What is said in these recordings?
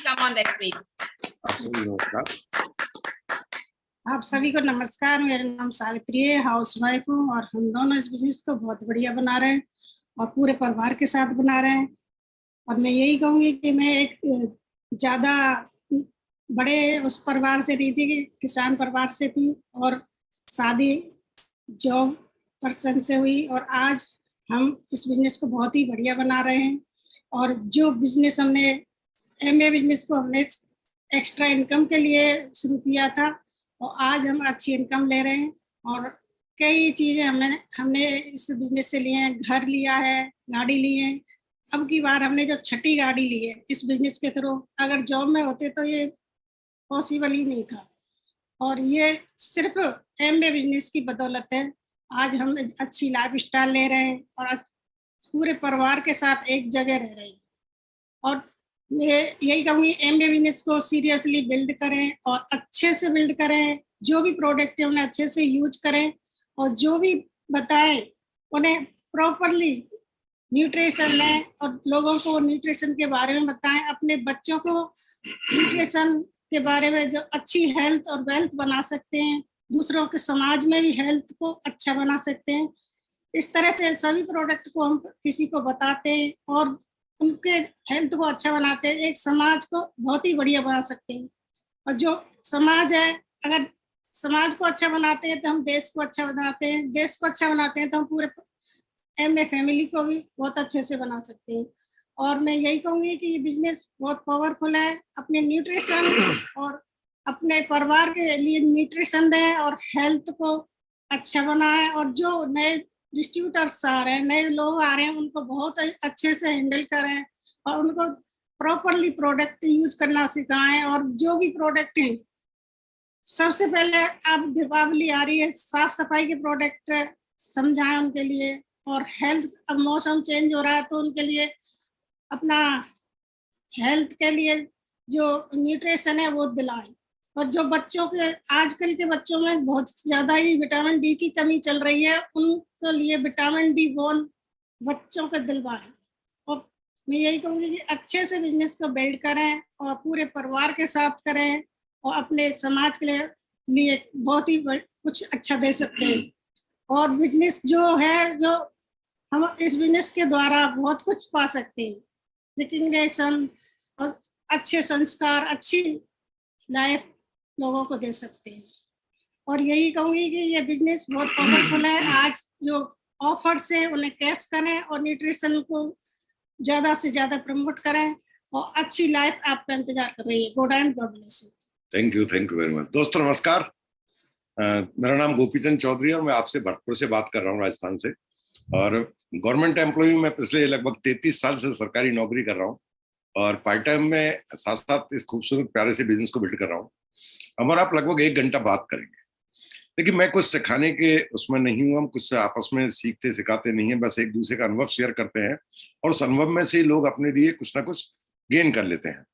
come on that stage. आप सभी को नमस्कार। मेरा नाम सावित्री है, हाउसवाइफ हूँ और हम दोनों इस बिजनेस को बहुत बढ़िया बना रहे हैं और पूरे परिवार के साथ बना रहे हैं। और मैं यही कहूँगी कि मैं एक ज़्यादा बड़े उस परिवार से नहीं थी, कि किसान परिवार से थी और शादी जॉब पर्सन से हुई, और आज हम इस बिजनेस को बहुत ही बढ़िया बना रहे हैं। और जो बिजनेस हमने एमए बिजनेस को हमने एक्स्ट्रा इनकम के लिए शुरू किया था और आज हम अच्छी इनकम ले रहे हैं। और कई चीज़ें हमने इस बिजनेस से लिए हैं। घर लिया है, गाड़ी ली है। अब की बार हमने जो 6ठी गाड़ी ली है इस बिजनेस के थ्रू। अगर जॉब में होते तो ये पॉसिबल ही नहीं था, और ये सिर्फ एमए बिजनेस की बदौलत है। आज हम अच्छी लाइफ स्टाइल ले रहे हैं और पूरे परिवार के साथ एक जगह रह रहे हैं। और मैं यही कहूँगी, एमए बिजनेस को सीरियसली बिल्ड करें और अच्छे से बिल्ड करें। जो भी प्रोडक्ट है उन्हें अच्छे से यूज करें और जो भी बताएं उन्हें प्रॉपरली न्यूट्रिशन लें और लोगों को न्यूट्रिशन के बारे में बताएं। अपने बच्चों को न्यूट्रिशन के बारे में जो अच्छी हेल्थ और वेल्थ बना सकते हैं, दूसरों के समाज में भी हेल्थ को अच्छा बना सकते हैं। इस तरह से सभी प्रोडक्ट को हम किसी को बताते हैं और उनके हेल्थ को अच्छा बनाते हैं, एक समाज को बहुत ही बढ़िया बना सकते हैं। और जो समाज है, अगर समाज को अच्छा बनाते हैं तो हम देश को अच्छा बनाते हैं, देश को अच्छा बनाते हैं तो हम पूरे एमए फैमिली को भी बहुत अच्छे से बना सकते हैं। और मैं यही कहूँगी कि ये बिजनेस बहुत पावरफुल है। अपने न्यूट्रिशन और अपने परिवार के लिए न्यूट्रिशन दें और हेल्थ को अच्छा बनाएं। और जो नए डिस्ट्रीब्यूटर्स आ रहे हैं, नए लोग आ रहे हैं, उनको बहुत अच्छे से हैंडल करें और उनको प्रॉपरली प्रोडक्ट यूज करना सिखाएं। और जो भी प्रोडक्ट हैं, सबसे पहले अब दीपावली आ रही है, साफ सफाई के प्रोडक्ट समझाएं उनके लिए। और हेल्थ, अब मौसम चेंज हो रहा है तो उनके लिए अपना हेल्थ के लिए जो न्यूट्रिशन है वो दिलाएं। और जो बच्चों के, आजकल के बच्चों में बहुत ज़्यादा ही विटामिन डी की कमी चल रही है, उनके लिए विटामिन डी बोन बच्चों को दिलवाएं। और मैं यही कहूँगी कि अच्छे से बिजनेस को बिल्ड करें और पूरे परिवार के साथ करें और अपने समाज के लिए बहुत ही कुछ अच्छा दे सकते हैं। और बिजनेस जो है, जो हम इस बिजनेस के द्वारा बहुत कुछ पा सकते हैं, रिकग्निशन और अच्छे संस्कार, अच्छी लाइफ लोगों को दे सकते हैं। और यही कहूँगी कि ये बिजनेस बहुत पावरफुल है। आज जो ऑफर से उन्हें कैश करें और न्यूट्रिशन को ज़्यादा से ज़्यादा प्रमोट करें और अच्छी लाइफ आपका इंतजार कर रही है। Good and God bless you. Thank you very much. दोस्तों नमस्कार, मेरा नाम गोपीचंद चौधरी है और मैं आपसे भरतपुर से बात कर रहा हूँ, राजस्थान से। और गवर्नमेंट एम्प्लॉय में पिछले लगभग 33 साल से सरकारी नौकरी कर रहा हूँ और पार्ट टाइम में साथ साथ इस खूबसूरत प्यारे से बिजनेस को बिल्ड कर रहा हूँ। हमारा आप लगभग 1 घंटा बात करेंगे, लेकिन मैं कुछ सिखाने के उसमें नहीं हूँ। हम कुछ आपस में सीखते सिखाते नहीं है, बस एक दूसरे का अनुभव शेयर करते हैं और उस अनुभव में से लोग अपने लिए कुछ ना कुछ गेन कर लेते हैं।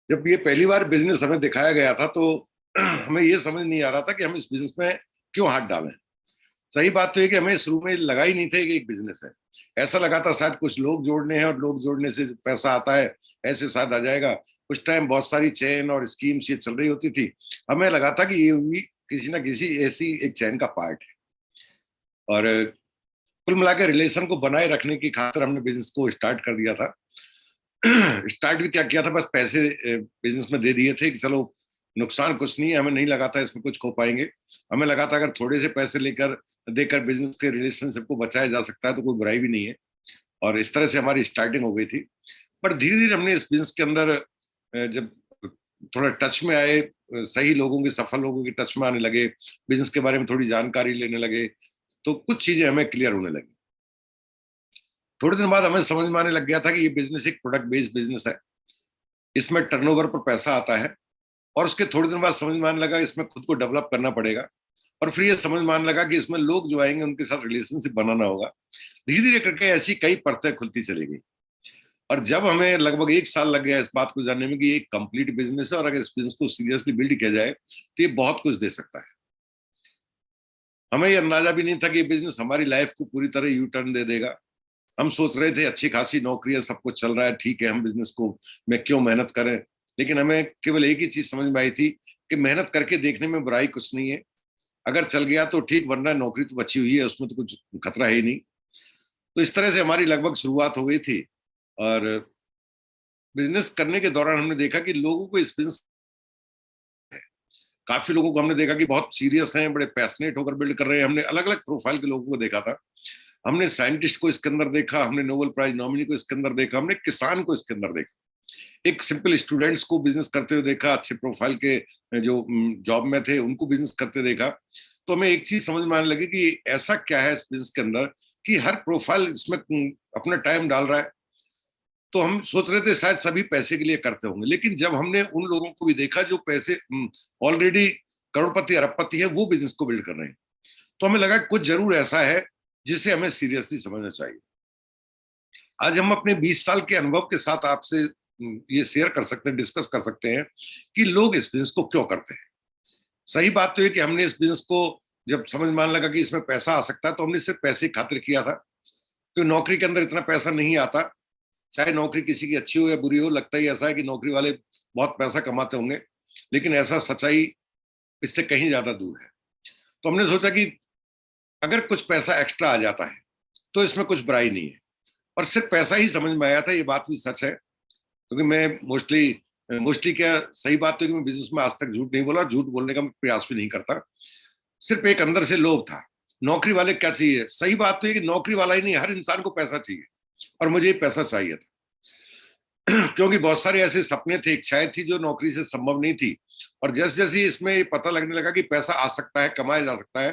जब ये पहली बार बिजनेस हमें दिखाया गया था तो हमें ये समझ नहीं आ रहा था कि हम इस बिजनेस में क्यों हाथ डालें। सही बात तो है कि हमें शुरू में लगा ही नहीं था कि एक बिजनेस है। ऐसा लगा था शायद कुछ लोग जोड़ने हैं और लोग जोड़ने से पैसा आता है, ऐसे शायद आ जाएगा। कुछ टाइम बहुत सारी चेन और स्कीम्स ये चल रही होती थी, हमें लगा था कि ये भी किसी ना किसी ऐसी एक चेन का पार्ट है। और कुल मिला के रिलेशन को बनाए रखने की खातिर हमने बिजनेस को स्टार्ट कर दिया था। स्टार्ट भी क्या किया था, बस पैसे बिजनेस में दे दिए थे कि चलो नुकसान कुछ नहीं है। हमें नहीं लगा था इसमें कुछ खो पाएंगे। हमें लगा था अगर थोड़े से पैसे देकर बिजनेस के रिलेशनशिप को बचाया जा सकता है तो कोई बुराई भी नहीं है। और इस तरह से हमारी स्टार्टिंग हो गई थी। पर धीरे धीरे हमने इस बिजनेस के अंदर जब थोड़ा टच में आए, सही लोगों के, सफल लोगों के टच में आने लगे, बिजनेस के बारे में थोड़ी जानकारी लेने लगे, तो कुछ चीजें हमें क्लियर होने लगी। थोड़े दिन बाद हमें समझ में आने लग गया था कि ये बिजनेस एक प्रोडक्ट बेस्ड बिजनेस है, इसमें टर्नओवर पर पैसा आता है। और उसके थोड़े दिन बाद समझ में आने लगा इसमें खुद को डेवलप करना पड़ेगा। और फिर ये समझ में आने लगा कि इसमें लोग जो आएंगे उनके साथ रिलेशनशिप बनाना होगा। धीरे धीरे करके ऐसी कई परतें खुलती चली गई। और जब हमें लगभग 1 साल लग गया इस बात को जानने में कि ये एक कंप्लीट बिजनेस है और अगर इस बिजनेस को सीरियसली बिल्ड किया जाए तो ये बहुत कुछ दे सकता है। हमें ये अंदाजा भी नहीं था कि ये बिजनेस हमारी लाइफ को पूरी तरह यू टर्न दे देगा। हम सोच रहे थे अच्छी खासी नौकरी है, सब कुछ चल रहा है, ठीक है, हम बिजनेस को में क्यों मेहनत करें। लेकिन हमें केवल एक ही चीज समझ में आई थी कि मेहनत करके देखने में बुराई कुछ नहीं है, अगर चल गया तो ठीक, वरना नौकरी तो बची हुई है, उसमें तो कुछ खतरा है ही नहीं। तो इस तरह से हमारी लगभग शुरुआत हो गई थी। और बिजनेस करने के दौरान हमने देखा कि लोगों को इस बिजनेस, काफी लोगों को हमने देखा कि बहुत सीरियस हैं, बड़े पैशनेट होकर बिल्ड कर रहे हैं। हमने अलग अलग प्रोफाइल के लोगों को देखा था। हमने साइंटिस्ट को इसके अंदर देखा, हमने नोबेल प्राइज नॉमिनी को इसके अंदर देखा, हमने किसान को इसके अंदर देखा, एक सिंपल स्टूडेंट्स को बिजनेस करते हुए देखा, अच्छे प्रोफाइल के जो जॉब में थे उनको बिजनेस करते देखा। तो हमें एक चीज समझ में आने लगी कि ऐसा क्या है इस बिजनेस के अंदर कि हर प्रोफाइल इसमें अपना टाइम डाल रहा है। तो हम सोच रहे थे शायद सभी पैसे के लिए करते होंगे, लेकिन जब हमने उन लोगों को भी देखा जो पैसे ऑलरेडी करोड़पति अरबपति है, वो बिजनेस को बिल्ड कर रहे हैं, तो हमें लगा कुछ जरूर ऐसा है जिसे हमें सीरियसली समझना चाहिए। आज हम अपने 20 साल के अनुभव के साथ आपसे ये शेयर कर सकते हैं, डिस्कस कर सकते हैं कि लोग इस बिजनेस को क्यों करते हैं। सही बात तो है कि हमने इस बिजनेस को जब समझ में आने लगा कि इसमें पैसा आ सकता है, तो हमने सिर्फ पैसे की खातिर किया था। तो नौकरी के अंदर इतना पैसा नहीं आता, चाहे नौकरी किसी की अच्छी हो या बुरी हो, लगता ही ऐसा है कि नौकरी वाले बहुत पैसा कमाते होंगे, लेकिन ऐसा सच्चाई इससे कहीं ज्यादा दूर है। तो हमने सोचा कि अगर कुछ पैसा एक्स्ट्रा आ जाता है तो इसमें कुछ बुराई नहीं है। और सिर्फ पैसा ही समझ में आया था, ये बात भी सच है, क्योंकि मैं मोस्टली क्या, सही बात तो है कि मैं बिजनेस में आज तक झूठ नहीं बोला, झूठ बोलने का प्रयास भी नहीं करता। सिर्फ एक अंदर से लोभ था, नौकरी वाले क्या चाहिए। सही बात तो है कि नौकरी वाला ही नहीं, हर इंसान को पैसा चाहिए, और मुझे पैसा चाहिए था क्योंकि बहुत सारे ऐसे सपने थे, इच्छाएं थी जो नौकरी से संभव नहीं थी। और जैसे जैसे इसमें पता लगने लगा कि पैसा आ सकता है, कमाया जा सकता है,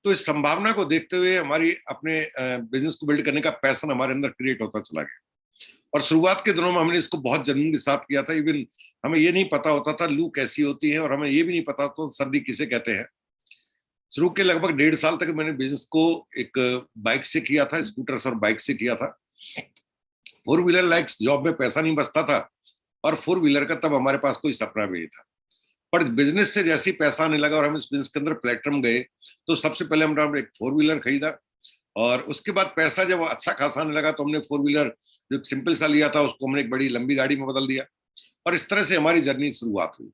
तो इस संभावना को देखते हुए हमारी अपने बिजनेस को बिल्ड करने का पैशन हमारे अंदर क्रिएट होता चला गया। और शुरुआत के दिनों में हमने इसको बहुत जुनून के साथ किया था। इवन हमें ये नहीं पता होता था लू कैसी होती है, और हमें ये भी नहीं पता तो सर्दी किसे कहते हैं। शुरू के लगभग 1.5 साल तक मैंने बिजनेस को एक बाइक से किया था, स्कूटर्स और बाइक से किया था। 4 व्हीलर लाइक जॉब में पैसा नहीं बचता था, और 4 व्हीलर का तब हमारे पास कोई सपना भी नहीं था। पर बिजनेस से जैसे ही पैसा आने लगा और हम इस बिजनेस के अंदर प्लेटफॉर्म गए, तो सबसे पहले हमने एक 4 व्हीलर खरीदा, और उसके बाद पैसा जब अच्छा खासा आने लगा तो हमने 4 व्हीलर जो सिंपल सा लिया था उसको हमने एक बड़ी लंबी गाड़ी में बदल दिया। और इस तरह से हमारी जर्नी की शुरुआत हुई।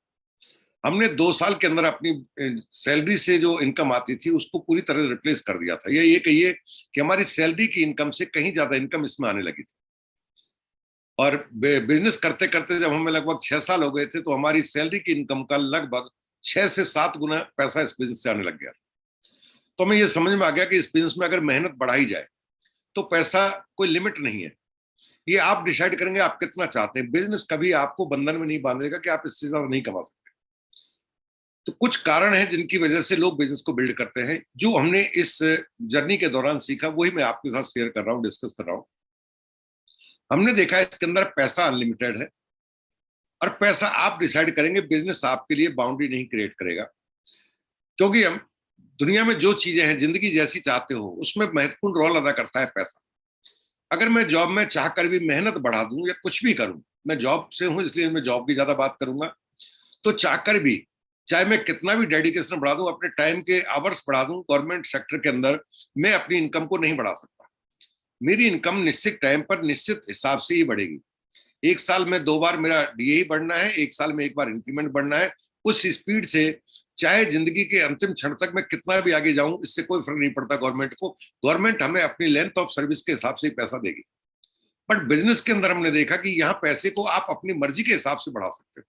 हमने 2 साल के अंदर अपनी सैलरी से जो इनकम आती थी उसको पूरी तरह रिप्लेस कर दिया था। ये कहिए कि हमारी सैलरी की इनकम से कहीं ज्यादा इनकम इसमें आने लगी थी। और बिजनेस करते करते जब हमें लगभग 6 साल हो गए थे, तो हमारी सैलरी की इनकम का लगभग 6 से 7 गुना पैसा इस बिजनेस से आने लग गया। तो हमें यह समझ में आ गया कि इस बिजनेस में अगर मेहनत बढ़ाई जाए तो पैसा कोई लिमिट नहीं है, ये आप डिसाइड करेंगे आप कितना चाहते हैं। बिजनेस कभी आपको बंधन में नहीं बांधेगा कि आप इससे ज्यादा नहीं कमा सकते। तो कुछ कारण हैं जिनकी वजह से लोग बिजनेस को बिल्ड करते हैं, जो हमने इस जर्नी के दौरान सीखा वही मैं आपके साथ शेयर कर रहा हूँ, डिस्कस कर रहा हूँ। हमने देखा इसके अंदर पैसा अनलिमिटेड है, और पैसा आप डिसाइड करेंगे, बिजनेस आपके लिए बाउंड्री नहीं क्रिएट करेगा। क्योंकि हम दुनिया में जो चीजें हैं, जिंदगी जैसी चाहते हो, उसमें महत्वपूर्ण रोल अदा करता है पैसा। अगर मैं जॉब में चाहकर भी मेहनत बढ़ा दूं या कुछ भी करूं, मैं जॉब से हूं इसलिए मैं जॉब की ज्यादा बात करूंगा, तो चाहकर भी चाहे मैं कितना भी डेडिकेशन बढ़ा दूं, अपने टाइम के आवर्स बढ़ा दूं, गवर्नमेंट सेक्टर के अंदर मैं अपनी इनकम को नहीं बढ़ा सकता। मेरी इनकम निश्चित टाइम पर निश्चित हिसाब से ही बढ़ेगी। एक साल में 2 बार मेरा डीए ही बढ़ना है, एक साल में 1 बार इंक्रीमेंट बढ़ना है। उस स्पीड से चाहे जिंदगी के अंतिम क्षण तक मैं कितना भी आगे जाऊं, इससे कोई फर्क नहीं पड़ता गवर्नमेंट को। गवर्नमेंट हमें अपनी लेंथ ऑफ सर्विस के हिसाब से ही पैसा देगी। बट बिजनेस के अंदर हमने देखा कि यहाँ पैसे को आप अपनी मर्जी के हिसाब से बढ़ा सकते हो।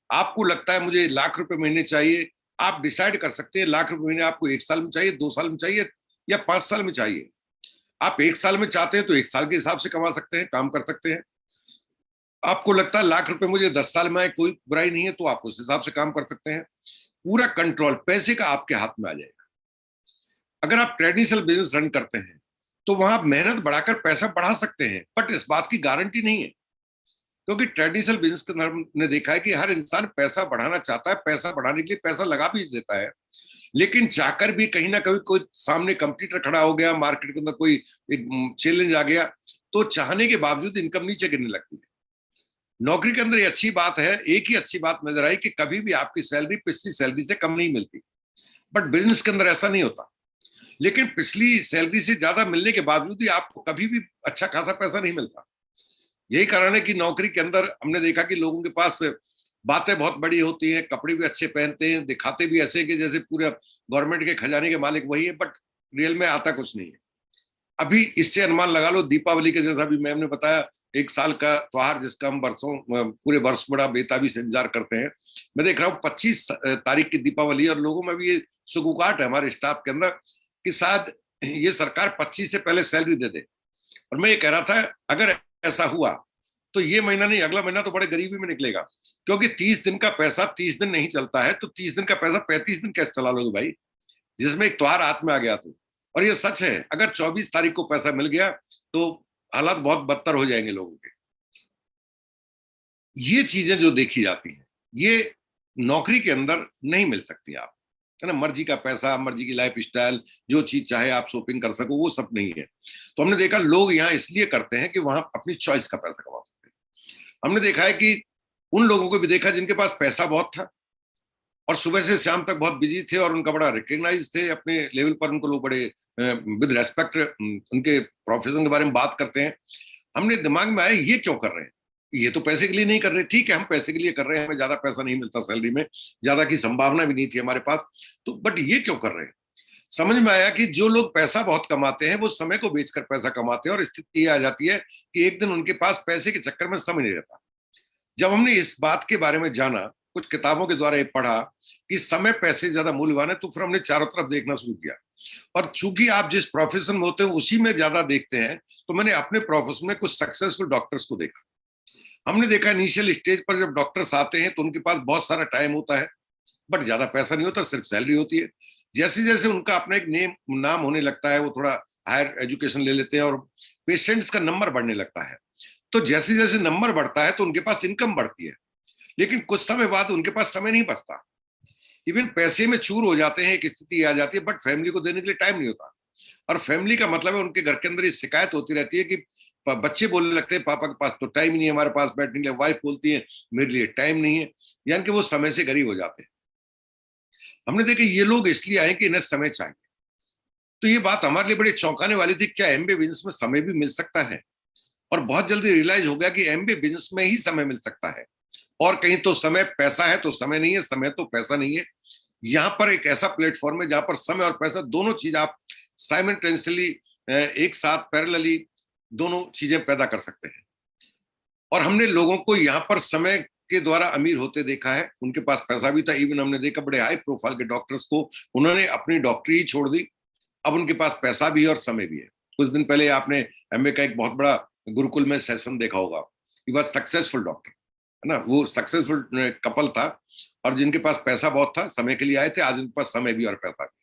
आपको लगता है मुझे ₹1,00,000 महीने चाहिए, आप डिसाइड कर सकते हैं ₹1,00,000 महीने आपको 1 साल में चाहिए, 2 साल में चाहिए, या 5 साल में चाहिए। आप 1 साल में चाहते हैं तो 1 साल के हिसाब से कमा सकते हैं, काम कर सकते हैं। आपको लगता है ₹1,00,000 मुझे 10 साल में आए, कोई बुराई नहीं है, तो आप उस हिसाब से काम कर सकते हैं। पूरा कंट्रोल पैसे का आपके हाथ में आ जाएगा। अगर आप ट्रेडिशनल बिजनेस रन करते हैं तो वहां आप मेहनत बढ़ाकर पैसा बढ़ा सकते हैं, बट इस बात की गारंटी नहीं है। क्योंकि ट्रेडिशनल बिजनेस के अंदर हमने देखा है कि हर इंसान पैसा बढ़ाना चाहता है, पैसा बढ़ाने के लिए पैसा लगा भी देता है, लेकिन चाहकर भी कहीं ना कहीं कोई सामने कंपटीटर खड़ा हो गया, मार्केट के अंदर कोई एक चैलेंज आ गया, तो चाहने के बावजूद इनकम नीचे गिरने लगती है। नौकरी के अंदर ये अच्छी बात है, एक ही अच्छी बात नजर आई कि कभी भी आपकी सैलरी पिछली सैलरी से कम नहीं मिलती। बट बिजनेस के अंदर ऐसा नहीं होता। लेकिन पिछली सैलरी से ज्यादा मिलने के बावजूद भी आपको कभी भी अच्छा खासा पैसा नहीं मिलता। यही कारण है कि नौकरी के अंदर हमने देखा कि लोगों के पास बातें बहुत बड़ी होती हैं, कपड़े भी अच्छे पहनते हैं, दिखाते भी ऐसे कि जैसे पूरे गवर्नमेंट के खजाने के मालिक वही है, बट रियल में आता कुछ नहीं है। अभी इससे अनुमान लगा लो, दीपावली के जैसा भी मैम ने बताया, एक साल का त्योहार जिसका हम वर्षों पूरे वर्ष बड़ा बेताबी से इंतजार करते हैं। मैं देख रहा हूँ 25 तारीख की दीपावली, और लोगों में भी ये सुगुकाट है हमारे स्टाफ के अंदर कि शायद ये सरकार 25 से पहले सैलरी दे दे। और मैं ये कह रहा था अगर ऐसा हुआ तो ये महीना नहीं, अगला महीना तो बड़े गरीबी में निकलेगा, क्योंकि 30 दिन का पैसा 30 दिन नहीं चलता है, तो 30 दिन का पैसा 35 दिन कैसे चला लोगे भाई, जिसमें एक त्योहार हाथ में आ गया तो। और ये सच है, अगर 24 तारीख को पैसा मिल गया तो हालात बहुत बदतर हो जाएंगे लोगों के। ये चीजें जो देखी जाती हैं, ये नौकरी के अंदर नहीं मिल सकती आप, है ना। मर्जी का पैसा, मर्जी की लाइफ स्टाइल, जो चीज चाहे आप शॉपिंग कर सको, वो सब नहीं है। तो हमने देखा लोग यहाँ इसलिए करते हैं कि वहां अपनी चॉइस का पैसा कमा सकते हैं। हमने देखा है कि उन लोगों को भी देखा जिनके पास पैसा बहुत था और सुबह से शाम तक बहुत बिजी थे और उनका बड़ा रिकग्नाइज थे अपने लेवल पर, उनको लोग बड़े विद रेस्पेक्ट उनके प्रोफेशन के बारे में बात करते हैं। हमने दिमाग में आया ये क्यों कर रहे हैं, ये तो पैसे के लिए नहीं कर रहे। ठीक है, हम पैसे के लिए कर रहे हैं, हमें ज्यादा पैसा नहीं मिलता सैलरी में, ज्यादा की संभावना भी नहीं थी हमारे पास, तो बट ये क्यों कर रहे हैं। समझ में आया कि जो लोग पैसा बहुत कमाते हैं वो समय को बेचकर पैसा कमाते हैं, और स्थिति ये आ जाती है कि एक दिन उनके पास पैसे के चक्कर में समय नहीं रहता। जब हमने इस बात के बारे में जाना, कुछ किताबों के द्वारा ये पढ़ा कि समय पैसे ज्यादा मूल्यवान है, तो फिर हमने चारों तरफ देखना शुरू किया। और चूंकि आप जिस प्रोफेशन में होते हैं उसी में ज्यादा देखते हैं, तो मैंने अपने प्रोफेशन में कुछ सक्सेसफुल डॉक्टर्स को देखा। हमने देखा इनिशियल स्टेज पर जब डॉक्टर्स आते हैं तो उनके पास बहुत सारा टाइम होता है, बट ज्यादा पैसा नहीं होता, सिर्फ सैलरी होती है। जैसे जैसे उनका अपना एक नाम होने लगता है, वो थोड़ा हायर एजुकेशन ले लेते हैं और पेशेंट्स का नंबर बढ़ने लगता है, तो जैसे जैसे नंबर बढ़ता है तो उनके पास इनकम बढ़ती है, लेकिन कुछ समय बाद उनके पास समय नहीं बचता। इवन पैसे में चूर हो जाते हैं, एक स्थिति आ जाती है, बट फैमिली को देने के लिए टाइम नहीं होता। और फैमिली का मतलब है उनके घर के अंदर ये शिकायत होती रहती है कि बच्चे बोलने लगते हैं पापा के पास तो टाइम ही नहीं है, हमारे पास बैठने के लिए। वाइफ बोलती है मेरे लिए टाइम नहीं है, यानी कि वो समय से गरीब हो जाते हैं। हमने देखा ये लोग इसलिए आए कि इन्हें समय चाहिए। तो ये बात हमारे लिए बड़ी चौंकाने वाली थी, क्या एमबीए बिजनेस में समय भी मिल सकता है। और बहुत जल्दी रियलाइज हो गया कि एमबीए बिजनेस में ही समय मिल सकता है, और कहीं तो समय पैसा है तो समय नहीं है, समय तो पैसा नहीं है। यहाँ पर एक ऐसा प्लेटफॉर्म है जहां पर समय और पैसा दोनों चीज आप साइमल्टेनियसली, एक साथ पैरेलली दोनों चीजें पैदा कर सकते हैं। और हमने लोगों को यहाँ पर समय के द्वारा अमीर होते देखा है, उनके पास पैसा भी था। इवन हमने देखा बड़े हाई प्रोफाइल के डॉक्टर्स को, उन्होंने अपनी डॉक्टरी ही छोड़ दी, अब उनके पास पैसा भी है और समय भी है। कुछ दिन पहले आपने एमबीए का एक बहुत बड़ा गुरुकुल में सेशन देखा होगा, ये बहुत सक्सेसफुल डॉक्टर है ना, वो सक्सेसफुल कपल था, और जिनके पास पैसा बहुत था, समय के लिए आए थे, आज उनके पास समय भी और पैसा भी।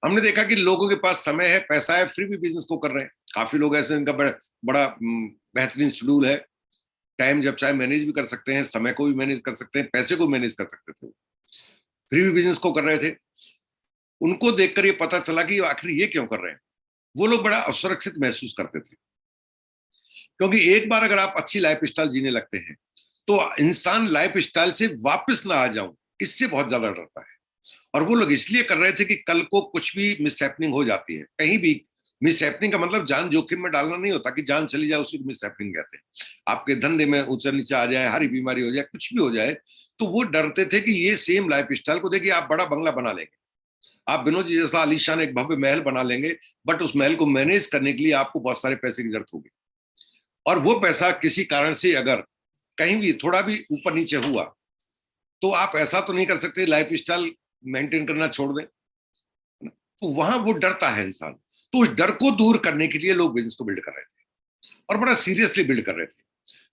हमने देखा कि लोगों के पास समय है, पैसा है, फिर भी बिजनेस को कर रहे हैं। काफी लोग ऐसे इनका बड़ा बेहतरीन शेड्यूल है, टाइम जब चाहे मैनेज भी कर सकते हैं, समय को भी मैनेज कर सकते हैं, पैसे को मैनेज कर सकते थे, फिर भी बिजनेस को कर रहे थे। उनको देखकर ये पता चला कि आखिर ये क्यों कर रहे हैं। वो लोग बड़ा असुरक्षित महसूस करते थे, क्योंकि एक बार अगर आप अच्छी लाइफ स्टाइल जीने लगते हैं तो इंसान लाइफ स्टाइल से वापस ना आ जाऊं इससे बहुत ज्यादा डरता है। और वो लोग इसलिए कर रहे थे कि कल को कुछ भी मिसहैपनिंग हो जाती है, कहीं भी मिसहैपनिंग का मतलब जान जोखिम में डालना नहीं होता कि जान चली जाए उसी को मिसहैपनिंग कहते हैं। आपके धंधे में ऊंचा नीचा आ जाए, हरी बीमारी हो जाए, कुछ भी हो जाए, तो वो डरते थे कि ये सेम लाइफ स्टाइल को देखिए, आप बड़ा बंगला बना लेंगे, आप बिनोद जी जैसा आलीशान एक भव्य महल बना लेंगे, बट उस महल को मैनेज करने के लिए आपको बहुत सारे पैसे की जरूरत होगी। और वो पैसा किसी कारण से अगर कहीं भी थोड़ा भी ऊपर नीचे हुआ तो आप ऐसा तो नहीं कर सकते लाइफ स्टाइल मेंटेन करना छोड़ दें, तो वहां वो डरता है इंसान। तो उस डर को दूर करने के लिए लोग बिजनेस को बिल्ड कर रहे थे और बड़ा सीरियसली बिल्ड कर रहे थे,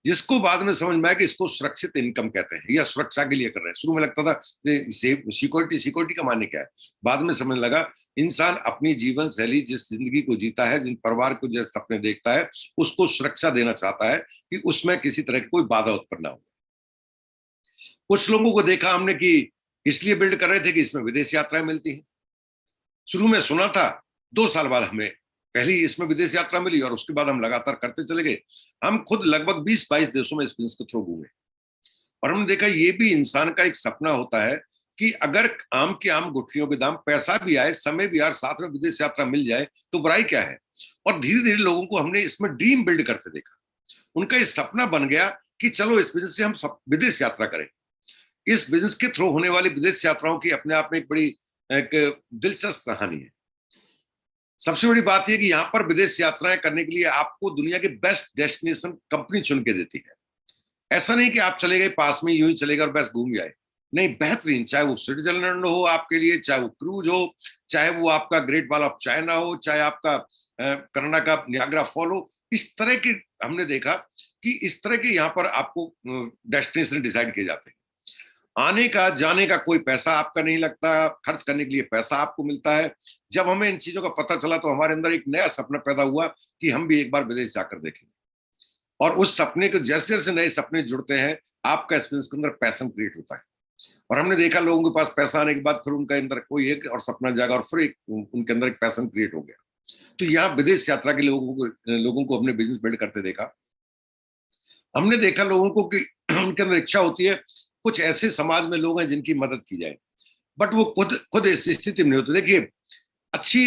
जिसको बाद में समझ में आया कि इसको सुरक्षित इनकम कहते हैं या सुरक्षा के लिए कर रहे हैं। शुरू में लगता था सिक्योरिटी, सिक्योरिटी का माने क्या है, बाद में समझ लगा इंसान अपनी जीवन शैली, जिस जिंदगी को जीता है, जिन परिवार को जैसे सपने देखता है, उसको सुरक्षा देना चाहता है कि उसमें किसी तरह की कोई बाधा उत्पन्न ना हो। कुछ लोगों को देखा हमने कि इसलिए बिल्ड कर रहे थे कि इसमें विदेश यात्राएं मिलती हैं। शुरू में सुना था, 2 साल बाद हमें पहली इसमें विदेश यात्रा मिली और उसके बाद हम लगातार करते चले गए। हम खुद लगभग 20-22 देशों में इस बिजनेस के थ्रू घूमे और हमने देखा ये भी इंसान का एक सपना होता है कि अगर आम की आम गुठलियों के दाम, पैसा भी आए, समय भी आए, साथ में विदेश यात्रा मिल जाए तो बुराई क्या है। और धीरे धीरे लोगों को हमने इसमें ड्रीम बिल्ड करते देखा। उनका ये सपना बन गया कि चलो इस बिजनेस से हम सब विदेश यात्रा करें। इस बिजनेस के थ्रू होने वाली विदेश यात्राओं की अपने आप में एक बड़ी एक दिलचस्प कहानी है। सबसे बड़ी बात यह कि यहाँ पर विदेश यात्राएं करने के लिए आपको दुनिया के बेस्ट डेस्टिनेशन कंपनी चुन के देती है। ऐसा नहीं कि आप चले गए पास में यूं ही चले गए और बस घूम जाए, नहीं, बेहतरीन, चाहे वो स्विट्जरलैंड हो आपके लिए, चाहे वो क्रूज हो, चाहे वो आपका ग्रेट वॉल ऑफ चाइना हो, चाहे आपका कनाडा का नियाग्रा फॉल हो, इस तरह के हमने देखा कि इस तरह के यहाँ पर आपको डेस्टिनेशन डिसाइड किए जाते हैं। आने का जाने का कोई पैसा आपका नहीं लगता, खर्च करने के लिए पैसा आपको मिलता है। जब हमें इन चीजों का पता चला तो हमारे अंदर एक नया सपना पैदा हुआ कि हम भी एक बार विदेश जाकर देखेंगे। और उस सपने को जैसे जैसे नए सपने जुड़ते हैं, आपका एक्सपीरियंस के अंदर पैशन क्रिएट होता है। और हमने देखा लोगों के पास पैसा आने के बाद फिर उनका अंदर कोई एक और सपना जागा और फिर उनके अंदर एक पैशन क्रिएट हो गया। तो यहाँ विदेश यात्रा के लोगों को हमने बिजनेस बिल्ड करते देखा। हमने देखा लोगों को कि उनके अंदर इच्छा होती है, कुछ ऐसे समाज में लोग हैं जिनकी मदद की जाए, बट वो खुद इस स्थिति में नहीं होते। देखिए, अच्छी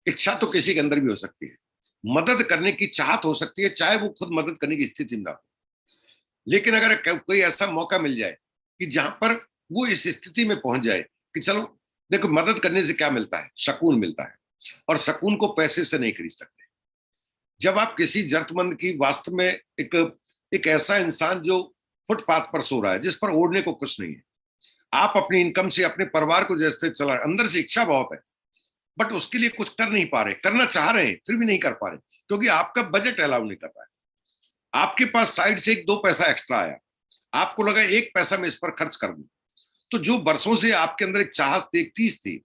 इच्छा तो किसी के अंदर भी हो सकती है, मदद करने की चाहत हो सकती है, चाहे वो खुद मदद करने की स्थिति में ना हो। लेकिन अगर कोई ऐसा मौका मिल जाए कि जहां पर वो इस स्थिति में पहुंच जाए कि चलो देखो, मदद करने से क्या मिलता है, सुकून मिलता है। और सुकून को पैसे से नहीं खरीद सकते। जब आप किसी जरूरतमंद की, वास्तव में एक ऐसा इंसान जो फुटपाथ पर सो रहा है, जिस पर ओढ़ने को कुछ नहीं है, आप अपनी इनकम से अपने परिवार को जैसे चला रहे, अंदर से इच्छा बहुत है, बट उसके लिए कुछ कर नहीं पा रहे, करना चाह रहे हैं फिर भी नहीं कर पा रहे, क्योंकि आपका बजट अलाउ नहीं कर रहा है। आपके पास साइड से 1-2 पैसा एक्स्ट्रा आया, आपको लगा 1 पैसा मैं इस पर खर्च कर दूं। तो जो बरसों से आपके अंदर एक चाहत थी, एक टीस थी,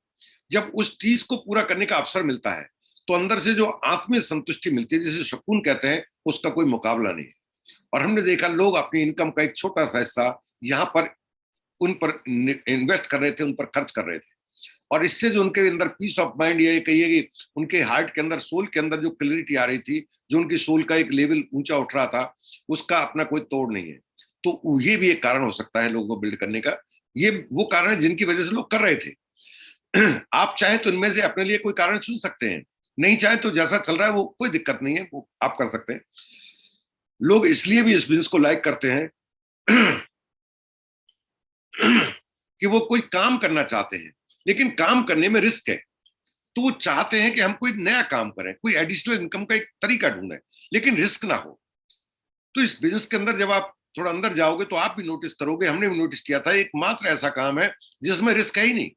जब उस टीस को पूरा करने का अवसर मिलता है तो अंदर से जो आत्मीय संतुष्टि मिलती है, जिसे सुकून कहते हैं, उसका कोई मुकाबला नहीं है। और हमने देखा लोग अपनी इनकम का एक छोटा सा हिस्सा यहाँ पर उन पर इन्वेस्ट कर रहे थे, उन पर खर्च कर रहे थे। और इससे जो उनके अंदर पीस ऑफ माइंड, ये कहिए कि उनके हार्ट के अंदर, सोल के अंदर जो क्लैरिटी आ रही थी, जो उनकी सोल का एक लेवल ऊंचा उठ रहा था, उसका अपना कोई तोड़ नहीं है। तो ये भी एक कारण हो सकता है लोगों को बिल्ड करने का। ये वो कारण है जिनकी वजह से लोग कर रहे थे। आप चाहे तो इनमें से अपने लिए कोई कारण चुन सकते हैं, नहीं चाहे तो जैसा चल रहा है वो कोई दिक्कत नहीं है, वो आप कर सकते हैं। लोग इसलिए भी इस बिजनेस को लाइक करते हैं कि वो कोई काम करना चाहते हैं, लेकिन काम करने में रिस्क है। तो वो चाहते हैं कि हम कोई नया काम करें, कोई एडिशनल इनकम का एक तरीका ढूंढें, लेकिन रिस्क ना हो। तो इस बिजनेस के अंदर जब आप थोड़ा अंदर जाओगे तो आप भी नोटिस करोगे, हमने भी नोटिस किया था, एकमात्र ऐसा काम है जिसमें रिस्क है ही नहीं,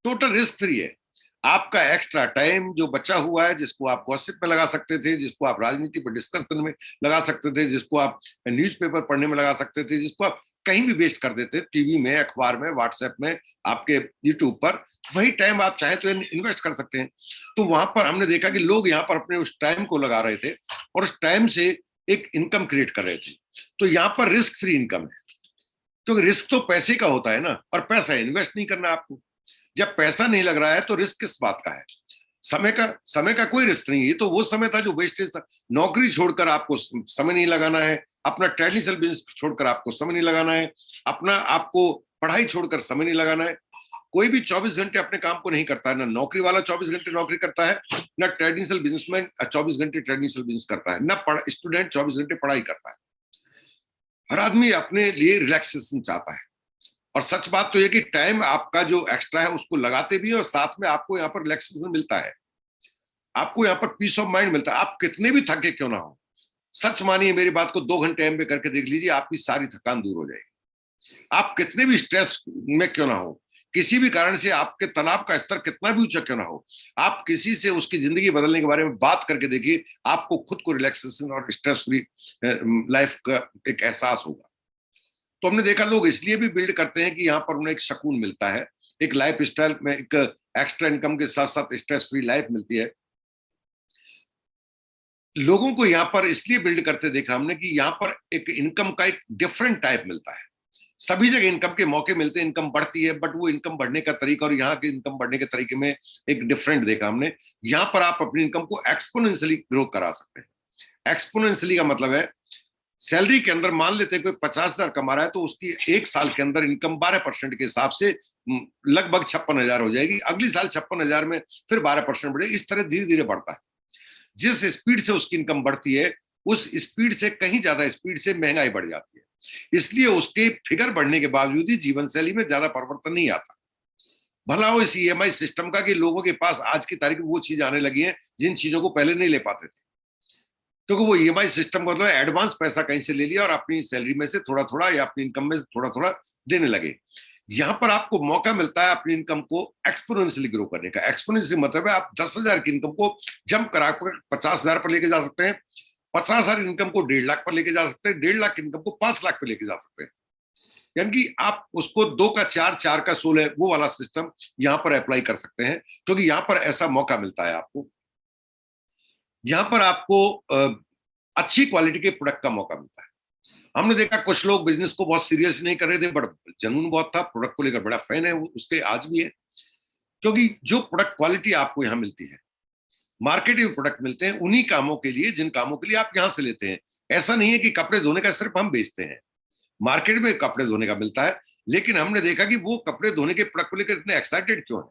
टोटल रिस्क फ्री है। आपका एक्स्ट्रा टाइम जो बचा हुआ है, जिसको आप गॉसिप में लगा सकते थे, जिसको आप राजनीति पर डिस्कस करने में लगा सकते थे, जिसको आप न्यूज़पेपर पढ़ने में लगा सकते थे, जिसको आप कहीं भी वेस्ट कर देते, टीवी में, अखबार में, व्हाट्सएप में, आपके यूट्यूब पर, वही टाइम आप चाहे तो इन्वेस्ट कर सकते हैं। तो वहां पर हमने देखा कि लोग यहाँ पर अपने उस टाइम को लगा रहे थे और उस टाइम से एक इनकम क्रिएट कर रहे थे। तो यहाँ पर रिस्क फ्री इनकम है, क्योंकि रिस्क तो पैसे का होता है ना, और पैसा इन्वेस्ट नहीं करना आपको। जब पैसा नहीं लग रहा है तो रिस्क किस बात का है? समय का कोई रिस्क नहीं है। ये तो वो समय था जो वेस्टेज था। नौकरी छोड़कर आपको समय नहीं लगाना है, अपना ट्रेडिशनल बिजनेस छोड़कर आपको समय नहीं लगाना है, अपना आपको पढ़ाई छोड़कर समय नहीं लगाना है। कोई भी 24 घंटे अपने काम को नहीं करता है, ना नौकरी वाला 24 घंटे नौकरी करता है, ना ट्रेडिशनल बिजनेसमैन 24 घंटे ट्रेडिशनल बिजनेस करता है, ना स्टूडेंट 24 घंटे पढ़ाई करता है। हर आदमी अपने लिए रिलैक्सेशन चाहता है। और सच बात तो ये कि टाइम आपका जो एक्स्ट्रा है उसको लगाते भी हैं, और साथ में आपको यहाँ पर रिलैक्सेशन मिलता है, आपको यहाँ पर पीस ऑफ माइंड मिलता है। आप कितने भी थके क्यों ना हो, सच मानिए मेरी बात को, 2 घंटे एमबीए करके देख लीजिए, आपकी सारी थकान दूर हो जाएगी। आप कितने भी स्ट्रेस में क्यों ना हो, किसी भी कारण से आपके तनाव का स्तर कितना भी ऊंचा क्यों ना हो, आप किसी से उसकी जिंदगी बदलने के बारे में बात करके देखिए, आपको खुद को रिलैक्सेशन और स्ट्रेस फ्री लाइफ का एक एहसास होगा। तो हमने देखा लोग इसलिए भी बिल्ड करते हैं कि यहाँ पर उन्हें एक सुकून मिलता है, एक लाइफ स्टाइल में एक एक्स्ट्रा इनकम के साथ साथ स्ट्रेस फ्री लाइफ मिलती है। लोगों को यहाँ पर इसलिए बिल्ड करते देखा हमने कि यहाँ पर एक इनकम का एक डिफरेंट टाइप मिलता है। सभी जगह इनकम के मौके मिलते हैं, इनकम बढ़ती है, बट वो इनकम बढ़ने का तरीका और यहाँ के इनकम बढ़ने के तरीके में एक डिफरेंट देखा हमने। यहाँ पर आप अपनी इनकम को एक्सपोनेंशियली ग्रो करा सकते हैं। एक्सपोनेंशियली का मतलब है सैलरी के अंदर मान लेते हैं कोई 50,000 कमा रहा है तो उसकी एक साल के अंदर इनकम 12% के हिसाब से लगभग 56,000 हो जाएगी। अगली साल 56,000 में फिर 12% बढ़ेगी। इस तरह धीरे धीरे बढ़ता है। जिस स्पीड से उसकी इनकम बढ़ती है उस स्पीड से कहीं ज्यादा स्पीड से महंगाई बढ़ जाती है। इसलिए उसके फिगर बढ़ने के बावजूद ही जीवन शैली में ज्यादा परिवर्तन नहीं आता। भला हो इस ईएमआई सिस्टम का कि लोगों के पास आज की तारीख में वो चीज आने लगी है जिन चीजों को पहले नहीं ले पाते थे, क्योंकि वो ईएमआई सिस्टम का मतलब एडवांस पैसा कहीं से ले लिया और अपनी सैलरी में से थोड़ा थोड़ा या अपनी इनकम में से थोड़ा थोड़ा देने लगे। यहां पर आपको मौका मिलता है अपनी इनकम को एक्सपोनेंशियली ग्रो करने का। एक्सपोनेंशियली मतलब है आप 10,000 की इनकम को जंप करा कर 50,000 पर लेके जा सकते हैं, 50,000 इनकम को 1.5 लाख पर लेके जा सकते हैं, 1.5 लाख इनकम को 5 लाख पर लेके जा सकते हैं। यानी कि आप उसको 2 का 4, 4 का 16 वो वाला सिस्टम यहां पर अप्लाई कर सकते हैं, क्योंकि यहां पर ऐसा मौका मिलता है आपको। यहां पर आपको अच्छी क्वालिटी के प्रोडक्ट का मौका मिलता है। हमने देखा कुछ लोग बिजनेस को बहुत सीरियस नहीं कर रहे थे, बट जुनून बहुत था, प्रोडक्ट को लेकर बड़ा फैन है उसके आज भी है, क्योंकि जो प्रोडक्ट क्वालिटी आपको यहाँ मिलती है, मार्केट में प्रोडक्ट मिलते हैं उन्हीं कामों के लिए जिन कामों के लिए आप यहां से लेते हैं। ऐसा नहीं है कि कपड़े धोने का सिर्फ हम बेचते हैं, मार्केट में कपड़े धोने का मिलता है, लेकिन हमने देखा कि वो कपड़े धोने के प्रोडक्ट को लेकर इतने एक्साइटेड क्यों है,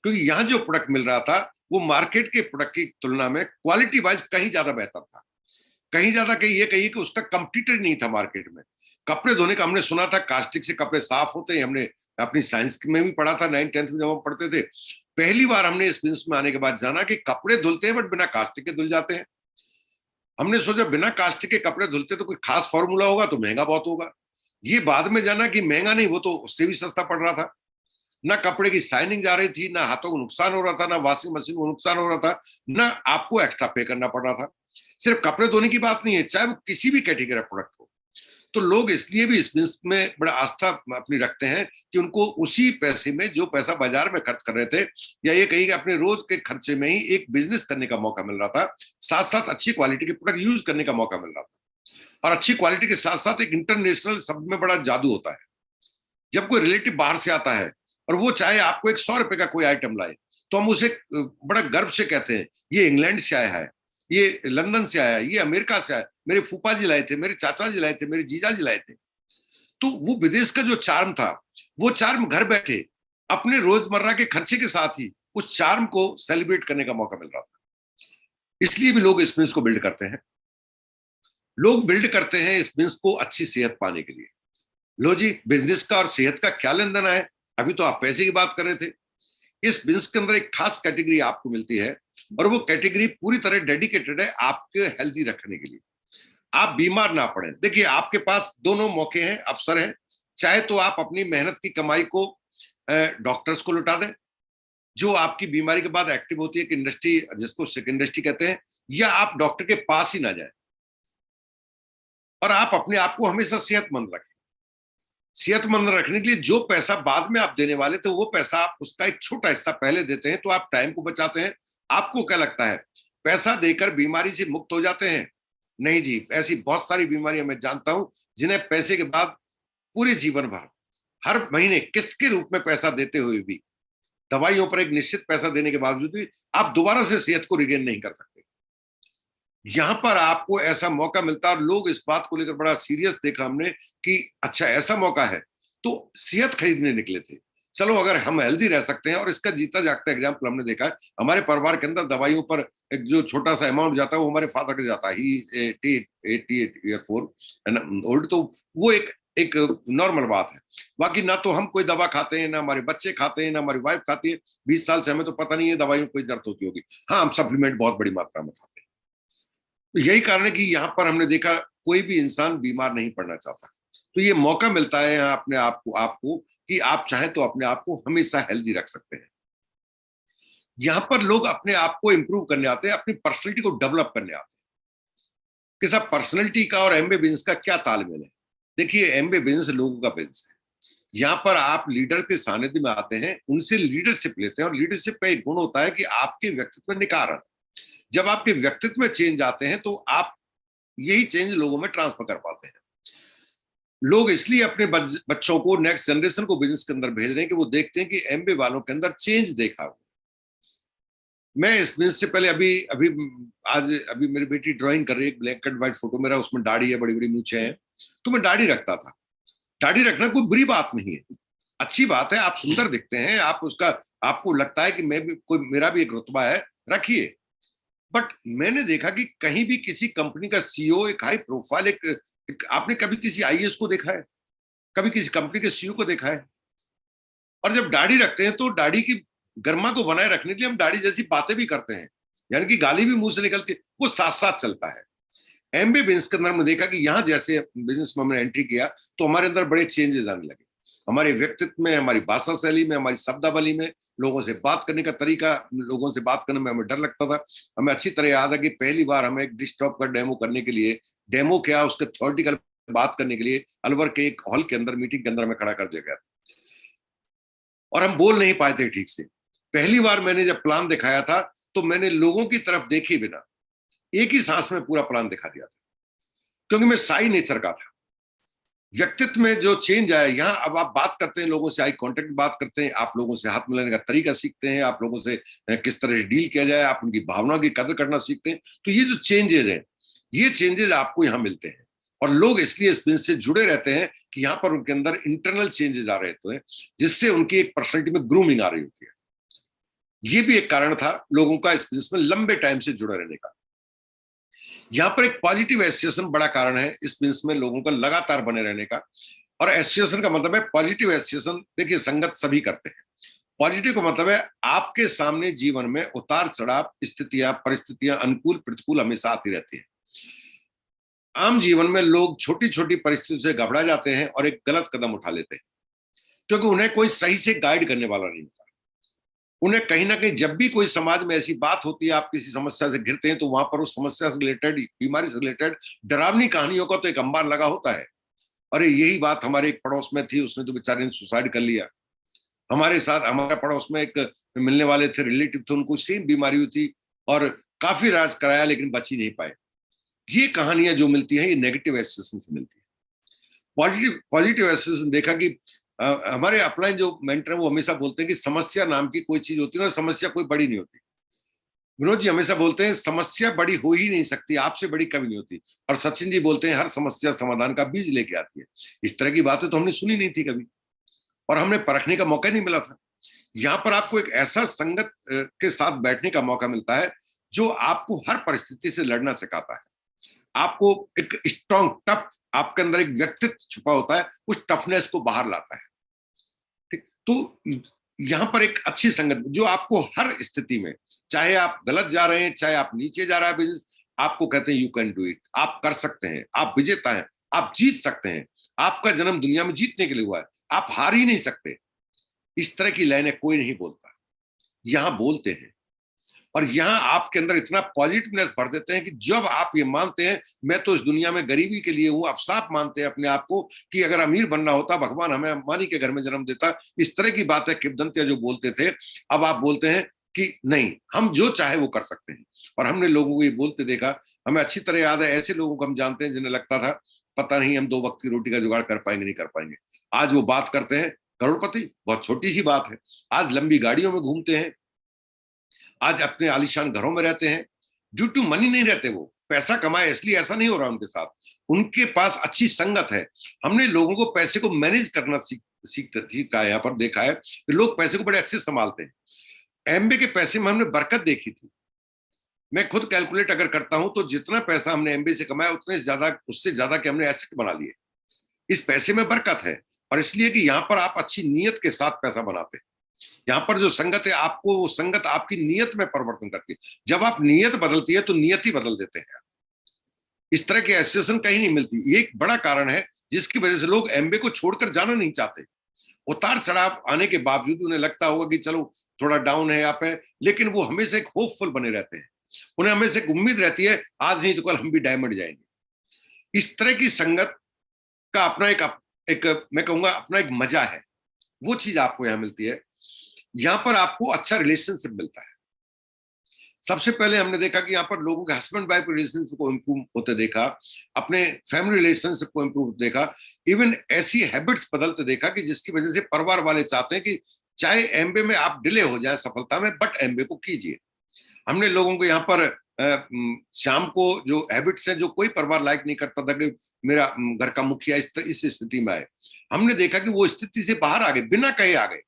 क्योंकि यहाँ जो प्रोडक्ट मिल रहा था वो मार्केट के प्रोडक्ट की तुलना में क्वालिटी वाइज कहीं ज्यादा बेहतर था। कहीं ज्यादा कहीं ये कहिए कि उसका कंपटीटर नहीं था मार्केट में। कपड़े धोने का हमने सुना था कास्टिक से कपड़े साफ होते हैं, हमने अपनी साइंस में भी पढ़ा था 9th 10th में जब हम पढ़ते थे। पहली बार हमने इस बिजनेस में आने के बाद जाना कि कपड़े धुलते हैं बट बिना कास्टिक के धुल जाते हैं। हमने सोचा बिना कास्टिक के कपड़े धुलते तो कोई खास फॉर्मूला होगा तो महंगा बहुत होगा। ये बाद में जाना कि महंगा नहीं, वो तो उससे भी सस्ता पड़ रहा था। ना कपड़े की शाइनिंग जा रही थी, ना हाथों को नुकसान हो रहा था, ना वॉशिंग मशीन को नुकसान हो रहा था, ना आपको एक्स्ट्रा पे करना पड़ रहा था। सिर्फ कपड़े धोने की बात नहीं है, चाहे वो किसी भी कैटेगरी का प्रोडक्ट हो। तो लोग इसलिए भी इस बिजनेस में बड़ा आस्था अपनी रखते हैं कि उनको उसी पैसे में जो पैसा बाजार में खर्च कर रहे थे या ये कहीं अपने रोज के खर्चे में ही एक बिजनेस करने का मौका मिल रहा था, साथ साथ अच्छी क्वालिटी के प्रोडक्ट यूज करने का मौका मिल रहा था। और अच्छी क्वालिटी के साथ साथ एक इंटरनेशनल शब्द में बड़ा जादू होता है। जब कोई रिलेटिव बाहर से आता है और वो चाहे आपको एक 100 रुपए का कोई आइटम लाए तो हम उसे बड़ा गर्व से कहते हैं ये इंग्लैंड से आया है, ये लंदन से आया, ये अमेरिका से आया, मेरे फूफा जी लाए थे, मेरे चाचा जी लाए थे, मेरे जीजा जी लाए थे। तो वो विदेश का जो चार्म था, वो चार्म घर बैठे अपने रोजमर्रा के खर्चे के साथ ही उस चार्म को सेलिब्रेट करने का मौका मिल रहा था। इसलिए भी लोग इस बिजनेस को बिल्ड करते हैं। लोग बिल्ड करते हैं इस बिजनेस को अच्छी सेहत पाने के लिए। लो जी, बिजनेस का और सेहत का क्या लेन देन है? अभी तो आप पैसे की बात कर रहे थे। इस बिजनेस के अंदर एक खास कैटेगरी आपको मिलती है और वो कैटेगरी पूरी तरह डेडिकेटेड है आपके हेल्दी रखने के लिए। आप बीमार ना पड़े। देखिए, आपके पास दोनों मौके हैं, अवसर हैं। चाहे तो आप अपनी मेहनत की कमाई को डॉक्टर्स को लुटा दें, जो आपकी बीमारी के बाद एक्टिव होती है कि इंडस्ट्री, जिसको सिक इंडस्ट्री कहते हैं, या आप डॉक्टर के पास ही ना जाए और आप अपने आप को हमेशा सेहतमंद रखें। सेहतमंद रखने के लिए जो पैसा बाद में आप देने वाले थे वो पैसा आप उसका एक छोटा हिस्सा पहले देते हैं तो आप टाइम को बचाते हैं। आपको क्या लगता है पैसा देकर बीमारी से मुक्त हो जाते हैं? नहीं जी, ऐसी बहुत सारी बीमारियां मैं जानता हूं जिन्हें पैसे के बाद पूरे जीवन भर हर महीने किस्त के रूप में पैसा देते हुए भी, दवाइयों पर एक निश्चित पैसा देने के बावजूद भी आप दोबारा से सेहत को रिगेन नहीं कर सकते। यहां पर आपको ऐसा मौका मिलता है और लोग इस बात को लेकर बड़ा सीरियस देखा हमने कि अच्छा ऐसा मौका है, तो सेहत खरीदने निकले थे। चलो अगर हम हेल्दी रह सकते हैं, और इसका जीता जागता एग्जाम्पल हमने देखा है हमारे परिवार के अंदर। दवाइयों पर एक जो छोटा सा अमाउंट जाता है वो हमारे फादर के जाता है, ही 88 ईयर 4 ओल्ड, तो वो एक नॉर्मल बात है। बाकी ना तो हम कोई दवा खाते हैं, ना हमारे बच्चे खाते हैं, ना हमारी वाइफ खाती है। 20 साल से हमें तो पता नहीं है दवाइयों की कोई जरूरत होती होगी। हाँ, हम सप्लीमेंट बहुत बड़ी मात्रा में खाते हैं। तो यही कारण है कि यहाँ पर हमने देखा कोई भी इंसान बीमार नहीं पड़ना चाहता। तो ये मौका मिलता है यहाँ अपने आपको कि आप चाहें तो अपने आप को हमेशा हेल्दी रख सकते हैं। यहाँ पर लोग अपने आप को इंप्रूव करने आते हैं, अपनी पर्सनैलिटी को डेवलप करने आते हैं। कि साहब पर्सनैलिटी का और एमबीए बिजनेस का क्या तालमेल है? देखिए, एमबीए बिजनेस लोगों का बिजनेस है। यहाँ पर आप लीडर के सानिध्य में आते हैं, उनसे लीडरशिप लेते हैं, और लीडरशिप का एक गुण होता है कि आपके व्यक्तित्व में निखार है। जब आपके व्यक्तित्व में चेंज आते हैं तो आप यही चेंज लोगों में ट्रांसफर कर पाते हैं। लोग इसलिए अपने बच्चों को, नेक्स्ट जनरेशन को बिजनेस के अंदर भेज रहे हैं कि वो देखते हैं कि एमबीए वालों के अंदर चेंज देखा। मैं इस बिजनेस से पहले अभी अभी आज अभी मेरी बेटी ड्राइंग कर रही है, ब्लैक एंड व्हाइट फोटो मेरा, उसमें दाढ़ी है, बड़ी बड़ी मूछें हैं, तो मैं दाढ़ी रखता था। दाढ़ी रखना कोई बुरी बात नहीं है, अच्छी बात है, आप सुंदर दिखते हैं, आप उसका आपको लगता है कि मैं भी कोई मेरा भी एक रुतबा है, रखिए। बट मैंने देखा कि कहीं भी किसी कंपनी का सीईओ, एक हाई प्रोफाइल, एक आपने कभी किसी आईएएस को देखा है, कभी किसी कंपनी के सीईओ को देखा है? और जब दाढ़ी रखते हैं तो दाढ़ी की गर्मा को बनाए रखने के लिए हम दाढ़ी जैसी बातें भी करते हैं, यानी कि गाली भी मुंह से निकलती है, वो साथ साथ चलता है। एमबी बिजनेस के अंदर में देखा कि यहाँ जैसे बिजनेस में हमने एंट्री किया तो हमारे अंदर बड़े चेंजेस आने लगे, हमारे व्यक्तित्व में, हमारी भाषा शैली में, हमारी शब्दावली में, लोगों से बात करने का तरीका, लोगों से बात करने में हमें डर लगता था। हमें अच्छी तरह याद है कि पहली बार हमें एक डिस्कटॉप का डेमो करने के लिए, डेमो क्या उसके थ्योरेटिकल बात करने के लिए अलवर के एक हॉल के अंदर, मीटिंग के अंदर हमें खड़ा कर दिया गया और हम बोल नहीं पाए थे ठीक से। पहली बार मैंने जब प्लान दिखाया था तो मैंने लोगों की तरफ देखे बिना एक ही सांस में पूरा प्लान दिखा दिया था, क्योंकि मैं साई नेचर का था। व्यक्तित्व में जो चेंज आया, यहाँ अब आप बात करते हैं लोगों से, आई कांटेक्ट बात करते हैं, आप लोगों से हाथ मिलाने का तरीका सीखते हैं, आप लोगों से किस तरह से डील किया जाए, आप उनकी भावनाओं की कदर करना सीखते हैं। तो ये जो चेंजेस हैं, ये चेंजेस आपको यहाँ मिलते हैं और लोग इसलिए इस बिजनेस से जुड़े रहते हैं कि यहाँ पर उनके अंदर इंटरनल चेंजेस आ रहे होते हैं, जिससे उनकी एक पर्सनैलिटी में ग्रूमिंग आ रही होती है। ये भी एक कारण था लोगों का इस बिजनेस में लंबे टाइम से जुड़े रहने का। यहाँ पर एक पॉजिटिव एसोसिएशन बड़ा कारण है इस बिजनेस में लोगों का लगातार बने रहने का। और एसोसिएशन का मतलब है पॉजिटिव एसोसिएशन। देखिए, संगत सभी करते हैं, पॉजिटिव का मतलब है आपके सामने जीवन में उतार चढ़ाव, स्थितियां, परिस्थितियां, अनुकूल प्रतिकूल हमेशा आती रहती है। आम जीवन में लोग छोटी छोटी परिस्थितियों से घबरा जाते हैं और एक गलत कदम उठा लेते हैं, क्योंकि उन्हें कोई सही से गाइड करने वाला नहीं होता। उन्हें कहीं ना कहीं जब भी कोई समाज में ऐसी बात होती है, आप किसी समस्या से घिरते हैं, तो वहां पर उस समस्या से रिलेटेड, बीमारी से रिलेटेड डरावनी कहानियों का तो एक अंबार लगा होता है। अरे यही बात हमारे एक पड़ोस में थी, उसने तो बेचारे ने सुसाइड कर लिया। हमारे साथ, हमारे पड़ोस में एक मिलने वाले थे, रिलेटिव थे, उनको सेम बीमारी हुई थी और काफी इलाज कराया लेकिन बच ही नहीं पाए। ये कहानियां जो मिलती हैं, ये नेगेटिव एसोसिएशन से मिलती है। पॉजिटिव पॉजिटिव एसोसिएशन देखा कि हमारे अपना जो मेंटर है वो हमेशा बोलते हैं कि समस्या नाम की कोई चीज होती है ना, समस्या कोई बड़ी नहीं होती। विनोद जी हमेशा बोलते हैं समस्या बड़ी हो ही नहीं सकती, आपसे बड़ी कभी नहीं होती। और सचिन जी बोलते हैं हर समस्या समाधान का बीज लेके आती है। इस तरह की बातें तो हमने सुनी नहीं थी कभी और हमने परखने का मौका नहीं मिला था। यहाँ पर आपको एक ऐसा संगत के साथ बैठने का मौका मिलता है जो आपको हर परिस्थिति से लड़ना सिखाता है। आपको एक स्ट्रॉन्ग, टफ, आपके अंदर एक व्यक्तित्व छुपा होता है, उस टफनेस को बाहर लाता है। ठीक, तो यहाँ पर एक अच्छी संगत जो आपको हर स्थिति में, चाहे आप गलत जा रहे हैं, चाहे आप नीचे जा रहा है बिजनेस, आपको कहते हैं यू कैन डू इट, आप कर सकते हैं, आप विजेता हैं, आप जीत सकते हैं, आपका जन्म दुनिया में जीतने के लिए हुआ है, आप हार ही नहीं सकते। इस तरह की लाइनें कोई नहीं बोलता, यहां बोलते हैं। और यहाँ आपके अंदर इतना पॉजिटिवनेस भर देते हैं कि जब आप ये मानते हैं मैं तो इस दुनिया में गरीबी के लिए हूं, आप साफ मानते हैं अपने आप को कि अगर अमीर बनना होता भगवान हमें अंबानी के घर में जन्म देता। इस तरह की बातें किंवदंतियां जो बोलते थे, अब आप बोलते हैं कि नहीं, हम जो चाहे वो कर सकते हैं। और हमने लोगों को ये बोलते देखा, हमें अच्छी तरह याद है, ऐसे लोगों को हम जानते हैं जिन्हें लगता था पता नहीं हम 2 वक्त की रोटी का जुगाड़ कर पाएंगे नहीं कर पाएंगे। आज वो बात करते हैं करोड़पति, बहुत छोटी सी बात है। आज लंबी गाड़ियों में घूमते हैं, आज अपने आलीशान घरों में रहते हैं। ड्यू टू मनी नहीं रहते, वो पैसा कमाए इसलिए ऐसा नहीं हो रहा उनके साथ, उनके पास अच्छी संगत है। हमने लोगों को पैसे को मैनेज करना सीखा है, यहाँ पर देखा है कि लोग पैसे को बड़े अच्छे संभालते हैं। एमबे के पैसे में हमने बरकत देखी थी। मैं खुद कैलकुलेट अगर करता हूं तो जितना पैसा हमने एमबे से कमाया उतने ज्यादा, उससे ज्यादा के हमने एसेट बना लिए। इस पैसे में बरकत है और इसलिए कि यहाँ पर आप अच्छी नीयत के साथ पैसा बनाते हैं। यहाँ पर जो संगत है, आपको वो संगत आपकी नीयत में परिवर्तन करती है। जब आप नीयत बदलती है तो नियत ही बदल देते हैं। इस तरह की एसोसिएशन कहीं नहीं मिलती। ये एक बड़ा कारण है जिसकी वजह से लोग एमबे को छोड़कर जाना नहीं चाहते। उतार चढ़ाव आने के बावजूद उन्हें लगता होगा कि चलो थोड़ा डाउन है यहाँ पे, लेकिन वो हमेशा एक होपफुल बने रहते हैं। उन्हें हमेशा एक उम्मीद रहती है आज नहीं तो कल हम भी डायमंड जाएंगे। इस तरह की संगत का अपना एक मैं कहूंगा अपना एक मजा है। वो चीज आपको यहाँ मिलती है। यहाँ पर आपको अच्छा रिलेशनशिप मिलता है। सबसे पहले हमने देखा कि यहाँ पर लोगों के हस्बैंड वाइफ रिलेशनशिप को इंप्रूव होते देखा, अपने फैमिली रिलेशनशिप को इंप्रूव देखा, इवन ऐसी हैबिट्स बदलते देखा कि जिसकी वजह से परिवार वाले चाहते हैं कि चाहे एमबे में आप डिले हो जाए सफलता में, बट एमबे को कीजिए। हमने लोगों को यहाँ पर शाम को जो हैबिट्स हैं, जो कोई परिवार लाइक नहीं करता था कि मेरा घर का मुखिया इस स्थिति में आए, हमने देखा कि वो स्थिति से बाहर आ गए, बिना कहे आ गए।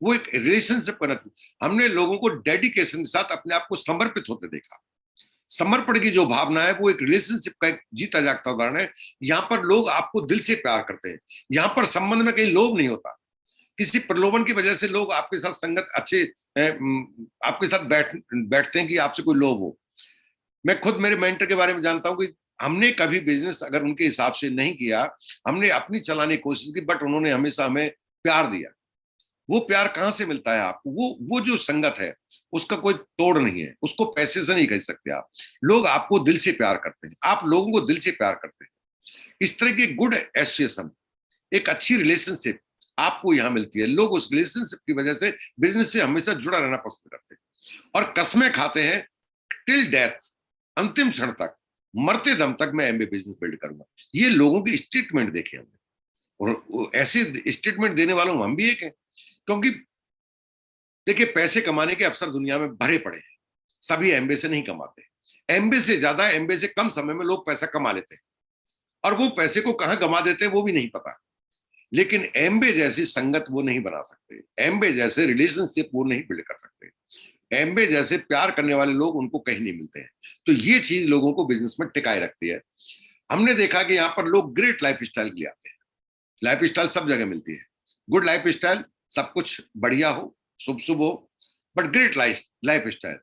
वो एक रिलेशनशिप का, हमने लोगों को डेडिकेशन के साथ अपने आप को समर्पित होते देखा। समर्पण की जो भावना है वो एक रिलेशनशिप का एक जीता जागता उदाहरण है। यहाँ पर लोग आपको दिल से प्यार करते हैं। यहाँ पर संबंध में कहीं लोभ नहीं होता। किसी प्रलोभन की वजह से लोग आपके साथ संगत अच्छे आपके साथ बैठते हैं कि आपसे कोई लोभ हो। मैं खुद मेरे मेंटर के बारे में जानता हूं कि हमने कभी बिजनेस अगर उनके हिसाब से नहीं किया, हमने अपनी चलाने की कोशिश की, बट उन्होंने हमेशा हमें प्यार दिया। वो प्यार कहां से मिलता है आपको? वो जो संगत है उसका कोई तोड़ नहीं है, उसको पैसे से नहीं खरीद सकते आप। लोग आपको दिल से प्यार करते हैं, आप लोगों को दिल से प्यार करते हैं। इस तरह की गुड एसोसिएशन, एक अच्छी रिलेशनशिप आपको यहां मिलती है। लोग उस रिलेशनशिप की वजह से बिजनेस से हमेशा जुड़ा रहना पसंद करते हैं और कसमें खाते हैं टिल डेथ, अंतिम क्षण तक, मरते दम तक मैं एमबीए बिजनेस बिल्ड करूंगा। ये लोगों की स्टेटमेंट देखे हमने, और ऐसे स्टेटमेंट देने वालों हम भी एक हैं। क्योंकि देखिए, पैसे कमाने के अवसर दुनिया में भरे पड़े हैं, सभी एमबीए से नहीं कमाते। एमबीए से ज्यादा, एमबीए से कम समय में लोग पैसा कमा लेते हैं और वो पैसे को कहां गमा देते हैं वो भी नहीं पता। लेकिन एमबीए जैसी संगत वो नहीं बना सकते, एमबीए जैसे रिलेशनशिप वो नहीं बिल्ड कर सकते, एमबीए जैसे प्यार करने वाले लोग उनको कहीं नहीं मिलते हैं। तो ये चीज लोगों को बिजनेस में टिकाए रखती है। हमने देखा कि यहाँ पर लोग ग्रेट लाइफ स्टाइल के लिए आते हैं। लाइफ स्टाइल सब जगह मिलती है, गुड लाइफ स्टाइल, सब कुछ बढ़िया हो, शुभ शुभ हो, बट ग्रेट लाइफ स्टाइल,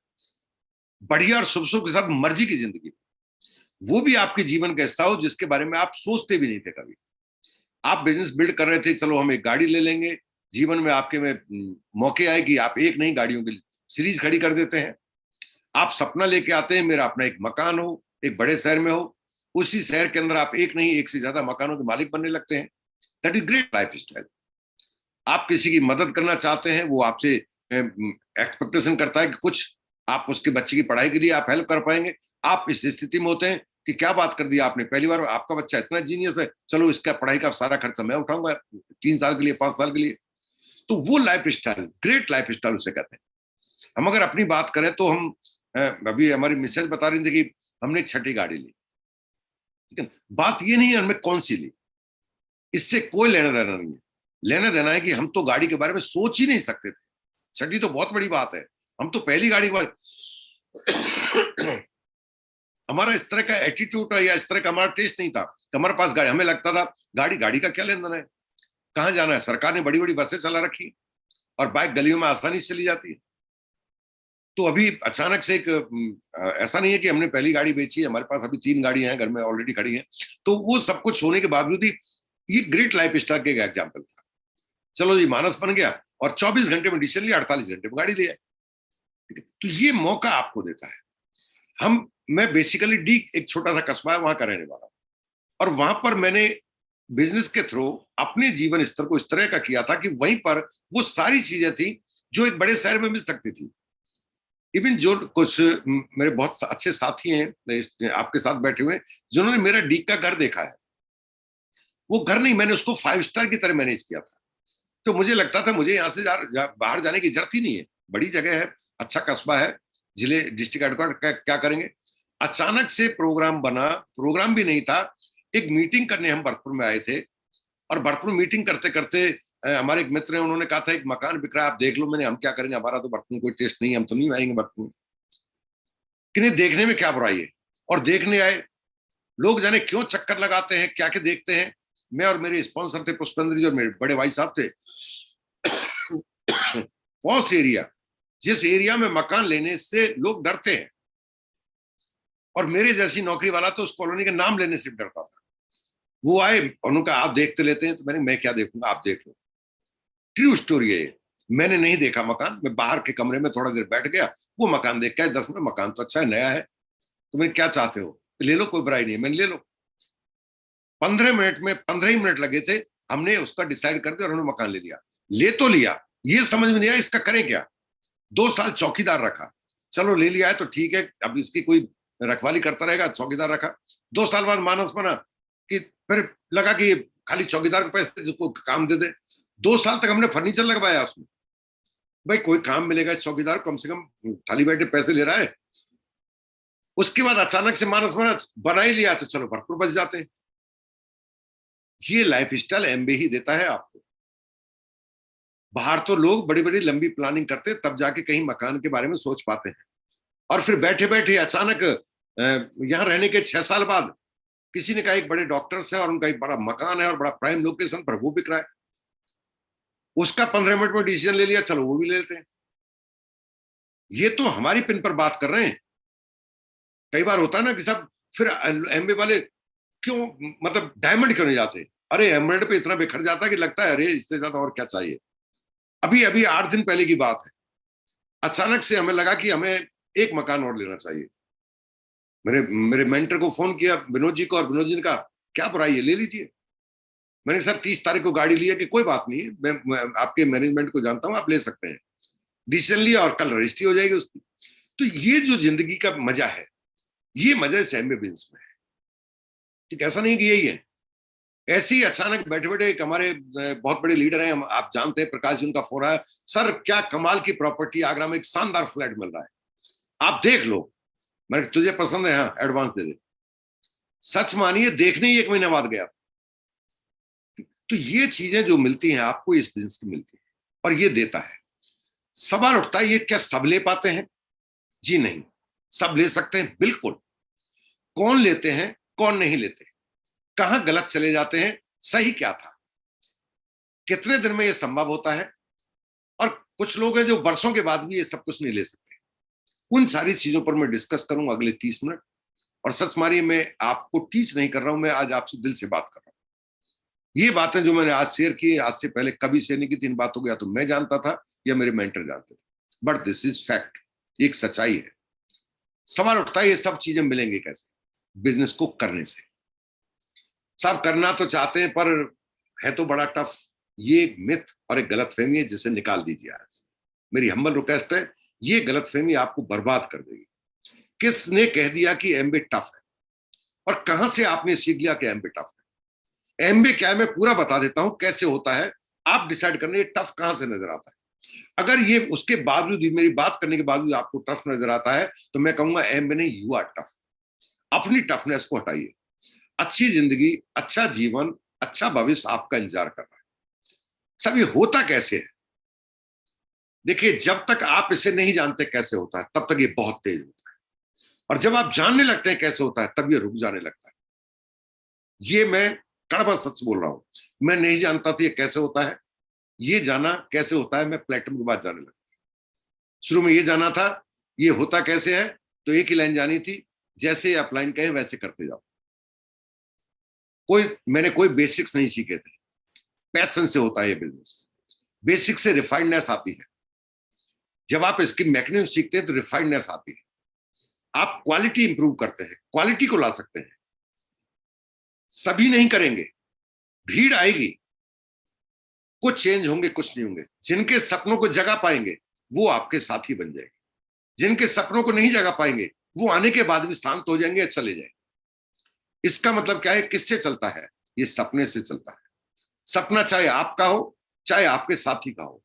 बढ़िया और शुभ शुभ के साथ मर्जी की जिंदगी, वो भी आपके जीवन का हिस्सा हो जिसके बारे में आप सोचते भी नहीं थे कभी। आप बिजनेस बिल्ड कर रहे थे, चलो हम एक गाड़ी ले लेंगे, जीवन में आपके में मौके आए कि आप एक नहीं गाड़ियों की सीरीज खड़ी कर देते हैं। आप सपना लेके आते हैं मेरा अपना एक मकान हो, एक बड़े शहर में हो, उसी शहर के अंदर आप एक नहीं एक से ज्यादा मकानों के मालिक बनने लगते हैं। That is great life style. आप किसी की मदद करना चाहते हैं, वो आपसे एक्सपेक्टेशन करता है कि कुछ आप उसके बच्चे की पढ़ाई के लिए आप हेल्प कर पाएंगे। आप इस स्थिति में होते हैं कि क्या बात कर दिया आपने, पहली बार आपका बच्चा इतना जीनियस है, चलो इसका पढ़ाई का सारा खर्चा मैं उठाऊंगा 3 साल के लिए, 5 साल के लिए। तो वो life style, great life style उसे कहते हैं। हम अगर अपनी बात करें तो हम अभी हमारी मिसेज बता रही थी कि हमने 6ठी गाड़ी ली, ठीक है। बात ये नहीं है हमें कौन सी ली, इससे कोई लेना देना नहीं है। लेना देना है कि हम तो गाड़ी के बारे में सोच ही नहीं सकते थे। 6ठी तो बहुत बड़ी बात है, हम तो पहली गाड़ी के बारे हमारा इस तरह का एटीट्यूड या इस तरह का हमारा टेस्ट नहीं था। हमारे पास गाड़ी, हमें लगता था गाड़ी का क्या लेना है, कहां जाना है, सरकार ने बड़ी बड़ी बसें चला रखी और बाइक गलियों में आसानी से चली जाती है। तो अभी अचानक से एक ऐसा नहीं है कि हमने पहली गाड़ी बेची है, हमारे पास अभी 3 गाड़ियां हैं घर में ऑलरेडी खड़ी हैं। तो वो सब कुछ होने के बावजूद ही ये ग्रेट लाइफ स्टाइल का एग्जाम्पल था। चलो जी, मानस बन गया और 24 घंटे में डिसीजन लिया, 48 घंटे में गाड़ी लिया। ठीक है, तो ये मौका आपको देता है। मैं बेसिकली डी, एक छोटा सा कस्बा है, वहां का रहने वाला, और वहां पर मैंने बिजनेस के थ्रू अपने जीवन स्तर को इस तरह का किया था कि वहीं पर वो सारी चीजें थी जो एक बड़े शहर में मिल सकती थी। इवन जो कुछ मेरे बहुत अच्छे साथी हैं आपके साथ बैठे हुए, जिन्होंने मेरा डी का घर देखा है, वो घर नहीं, मैंने उसको 5 स्टार की तरह मैनेज किया था। तो मुझे लगता था मुझे यहाँ से बाहर जाने की जरूरत ही नहीं है, बड़ी जगह है, अच्छा कस्बा है, जिले डिस्ट्रिक्ट हेडक्वार्टर क्या करेंगे। अचानक से प्रोग्राम बना, प्रोग्राम भी नहीं था, एक मीटिंग करने हम भरतपुर में आए थे, और भरतपुर मीटिंग करते करते हमारे एक मित्र हैं, उन्होंने कहा था एक मकान बिक रहा है, आप देख लो। मैंने, हम क्या करेंगे, हमारा तो भरतपुर कोई टेस्ट नहीं है, हम तो नहीं आएंगे भरतपुर। कि नहीं, देखने में क्या बुराई है। और देखने आए लोग, जाने क्यों चक्कर लगाते हैं, क्या क्या देखते हैं। मैं और मेरे स्पॉन्सर थे पुष्पेंद्र जी और मेरे बड़े भाई साहब थे। पॉस एरिया, जिस एरिया में मकान लेने से लोग डरते हैं, और मेरे जैसी नौकरी वाला तो उस कॉलोनी का नाम लेने से डरता था। वो आए, उन्होंने कहा आप देखते लेते हैं, तो मैं क्या देखूंगा, आप देख लो। ट्रू स्टोरी है ये। मैंने नहीं देखा मकान, मैं बाहर के कमरे में थोड़ा देर बैठ गया, वो मकान देख के 10 में, मकान तो अच्छा है, नया है, तो मैंने क्या चाहते हो ले लो, कोई बुराई नहीं है, मैंने ले लो। 15 मिनट में, 15 ही मिनट लगे थे, हमने उसका डिसाइड कर दिया और उन्होंने मकान ले लिया। ले तो लिया, ये समझ में नहीं आया इसका करें क्या। 2 साल चौकीदार रखा, चलो ले लिया है तो ठीक है, अब इसकी कोई रखवाली करता रहेगा, चौकीदार रखा। 2 साल बाद मानस बना कि फिर लगा कि खाली चौकीदार के पैसे जिसको काम दे दे। 2 साल तक हमने फर्नीचर लगवाया उसमें, भाई कोई काम मिलेगा, चौकीदार कम से कम खाली बैठे पैसे ले रहा है। उसके बाद अचानक से मानस बना ही लिया तो चलो भरपूर बच जाते हैं। ये लाइफ स्टाइल एमबीए ही देता है आपको। बाहर तो लोग बड़ी बड़ी लंबी प्लानिंग करते हैं, तब जाके कहीं मकान के बारे में सोच पाते हैं, और फिर बैठे बैठे अचानक यहां रहने के 6 साल बाद किसी ने कहा एक बड़े डॉक्टर्स है और उनका एक बड़ा मकान है और बड़ा प्राइम लोकेशन पर, वो बिक रहा है। उसका 15 मिनट में डिसीजन ले लिया, चलो वो भी ले लेते हैं। ये तो हमारी पिन पर बात कर रहे हैं। कई बार होता है ना कि सब फिर एमबीए वाले क्यों, मतलब डायमंड क्यों नहीं जाते? अरे एमराल्ड पे इतना बिखर जाता है कि लगता है अरे इससे ज्यादा और क्या चाहिए। अभी अभी 8 दिन पहले की बात है, अचानक से हमें लगा कि हमें एक मकान और लेना चाहिए। मेरे मेरे मेंटर को फोन किया, विनोद जी को, और विनोद जी ने कहा क्या बुराई है, ले लीजिए। मैंने सर 30 तारीख को गाड़ी ली है कि कोई बात नहीं है, मैं आपके मैनेजमेंट को जानता हूं, आप ले सकते हैं। डिसीजन लिया और कल रजिस्ट्री हो जाएगी उसकी। तो ये जो जिंदगी का मजा है, ये मजा इस एमबीए बिजनेस में है। ठीक, ऐसा नहीं कि यही है। ऐसे ही अचानक बैठे बैठे एक हमारे बहुत बड़े लीडर हैं, हम आप जानते हैं, प्रकाश जी, उनका फोन आया, सर क्या कमाल की प्रॉपर्टी, आगरा में एक शानदार फ्लैट मिल रहा है, आप देख लो। मैं, तुझे पसंद है? हाँ, एडवांस दे दे। सच मानिए, देखने ही 1 महीने बाद गया। तो ये चीजें जो मिलती हैं आपको, इस बिजनेस की मिलती है, और ये देता है। सवाल उठता है, ये क्या सब ले पाते हैं? जी नहीं, सब ले सकते हैं बिल्कुल। कौन लेते हैं, कौन नहीं लेते, कहां गलत चले जाते हैं, सही क्या था, कितने दिन में यह संभव होता है, और कुछ लोग हैं जो वर्षों के बाद भी ये सब कुछ नहीं ले सकते। उन सारी चीजों पर मैं डिस्कस करूंगा अगले 30 मिनट। और सच मानिए, मैं आपको टीच नहीं कर रहा हूं, मैं आज आपसे दिल से बात कर रहा हूं। ये बातें जो मैंने आज शेयर की, आज से पहले कभी शेयर नहीं की थी। इन बातों को या तो मैं जानता था या मेरे मेंटर जानते थे, बट दिस इज फैक्ट, एक सच्चाई है। सवाल उठता है, ये सब चीजें मिलेंगे कैसे? बिजनेस को करने से। सब करना तो चाहते हैं, पर है तो बड़ा टफ। ये एक मिथ और एक गलतफहमी है, जिसे निकाल दीजिए आज। मेरी हम्बल रिक्वेस्ट है, ये गलतफहमी आपको बर्बाद कर देगी। किसने कह दिया कि एमबीए टफ है, और कहां से आपने सीख लिया कि एमबीए टफ है? एमबीए क्या है, मैं पूरा बता देता हूं कैसे होता है। आप डिसाइड करना ये टफ कहां से नजर आता है। अगर ये उसके बावजूद, मेरी बात करने के बावजूद आपको टफ नजर आता है, तो मैं कहूंगा एमबीए नहीं, यू आर टफ। अपनी टफनेस को हटाइए। अच्छी जिंदगी, अच्छा जीवन, अच्छा भविष्य आपका इंतजार कर रहा है। सब ये होता कैसे है? देखिए, जब तक आप इसे नहीं जानते कैसे होता है, तब तक ये बहुत तेज होता है, और जब आप जानने लगते हैं कैसे होता है, तब ये रुक जाने लगता है। ये मैं कड़वा सच बोल रहा हूं। मैं नहीं जानता था ये कैसे होता है। ये जाना कैसे होता है, मैं प्लेटफॉर्म के बाद जाने लगा। शुरू में ये जाना था ये होता कैसे है, तो एक ही लाइन जानी थी, जैसे आप लाइन कहें वैसे करते जाओ। मैंने कोई बेसिक्स नहीं सीखे थे। पैशन से होता है ये बिजनेस। बेसिक से रिफाइंडनेस आती है। जब आप इसकी मैकेनिज्म सीखते हैं तो रिफाइंडनेस आती है। आप क्वालिटी इंप्रूव करते हैं, क्वालिटी को ला सकते हैं। सभी नहीं करेंगे, भीड़ आएगी, कुछ चेंज होंगे, कुछ नहीं होंगे। जिनके सपनों को जगा पाएंगे वो आपके साथी बन जाएंगे। जिनके सपनों को नहीं जगा पाएंगे वो आने के बाद भी शांत हो जाएंगे या चले जाएंगे। इसका मतलब क्या है? किससे चलता है? ये सपने से चलता है। सपना चाहे आपका हो, चाहे आपके साथी का हो।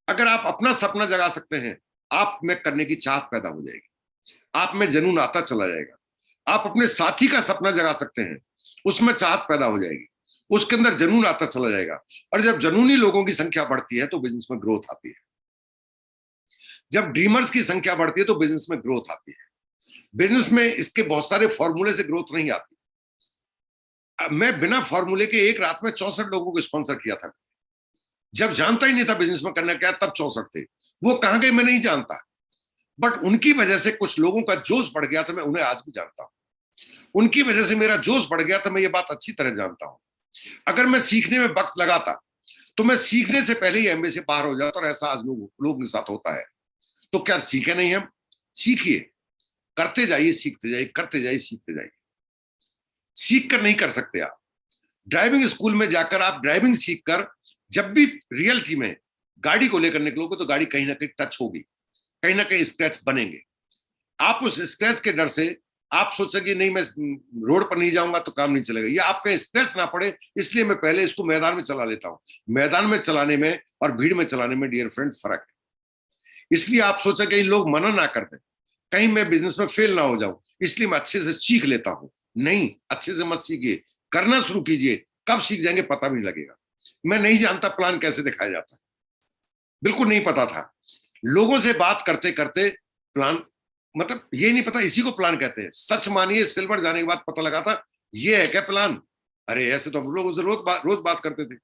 अगर आप अपना सपना जगा सकते हैं, आप में करने की चाहत पैदा हो जाएगी, आप में जुनून आता चला जाएगा। आप अपने साथी का सपना जगा सकते हैं, उसमें चाहत पैदा हो जाएगी, उसके अंदर जुनून आता चला जाएगा। और जब जुनूनी लोगों की संख्या बढ़ती है तो बिजनेस में ग्रोथ आती है। जब ड्रीमर्स की संख्या बढ़ती है तो बिजनेस में ग्रोथ आती है। बिजनेस में इसके बहुत सारे फॉर्मूले से ग्रोथ नहीं आती। मैं बिना फॉर्मूले के एक रात में 64 लोगों को स्पॉन्सर किया था। जब जानता ही नहीं था बिजनेस में करना क्या, तब 64 थे। वो कहां गए मैं नहीं जानता, बट उनकी वजह से कुछ लोगों का जोश बढ़ गया था। मैं उन्हें आज भी जानता हूं। उनकी वजह से मेरा जोश बढ़ गया था। मैं ये बात अच्छी तरह जानता हूं। अगर मैं सीखने में वक्त लगाता तो मैं सीखने से पहले ही एमबीए से बाहर हो जाता, और ऐसा आज लोग के साथ होता है। तो क्या सीखे नहीं हम? सीखिए, करते जाइए, सीखते जाइए, करते जाइए, सीखते जाइए। सीख कर नहीं कर सकते आप। ड्राइविंग स्कूल में जाकर आप ड्राइविंग सीखकर जब भी रियलिटी में गाड़ी को लेकर निकलोगे तो गाड़ी कहीं ना कहीं टच होगी, कहीं ना कहीं स्क्रैच बनेंगे। आप उस स्क्रैच के डर से आप सोचेंगे नहीं, मैं रोड पर नहीं जाऊंगा तो काम नहीं चलेगा। ये आपका स्क्रैच ना पड़े, इसलिए मैं पहले इसको मैदान में चला लेता हूं। मैदान में चलाने में और भीड़ में चलाने में डियर फ्रेंड फर्क है। इसलिए आप सोचा कहीं लोग मना ना कर दें, कहीं मैं बिजनेस में फेल ना हो जाऊं, इसलिए मैं अच्छे से सीख लेता हूं। नहीं, अच्छे से मत सीखिए, करना शुरू कीजिए, कब सीख जाएंगे पता भी नहीं लगेगा। मैं नहीं जानता प्लान कैसे दिखाया जाता है, बिल्कुल नहीं पता था। लोगों से बात करते करते प्लान, मतलब ये नहीं पता इसी को प्लान कहते हैं। सच मानिए, सिल्वर जाने के बाद पता लगा था ये है क्या प्लान। अरे ऐसे तो हम लोग उससे रोज बात करते थे।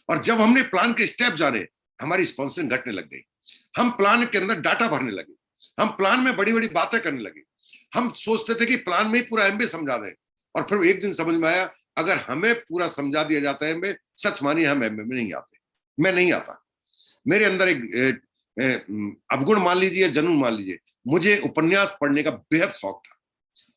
और जब हमने प्लान के स्टेप जाने, हमारी स्पॉन्सरिंग घटने लग गई। हम प्लान के अंदर डाटा भरने लगे, हम प्लान में बड़ी बड़ी बातें करने लगे। हम सोचते थे कि प्लान में ही पूरा एमबीए समझा दें, और फिर एक दिन समझ में आया अगर हमें पूरा समझा दिया जाता है एमबीए, सच मानिए हम एमबीए में नहीं आते। मैं नहीं आता। मेरे अंदर एक अवगुण मान लीजिए, जुनून मान लीजिए, मुझे उपन्यास पढ़ने का बेहद शौक था।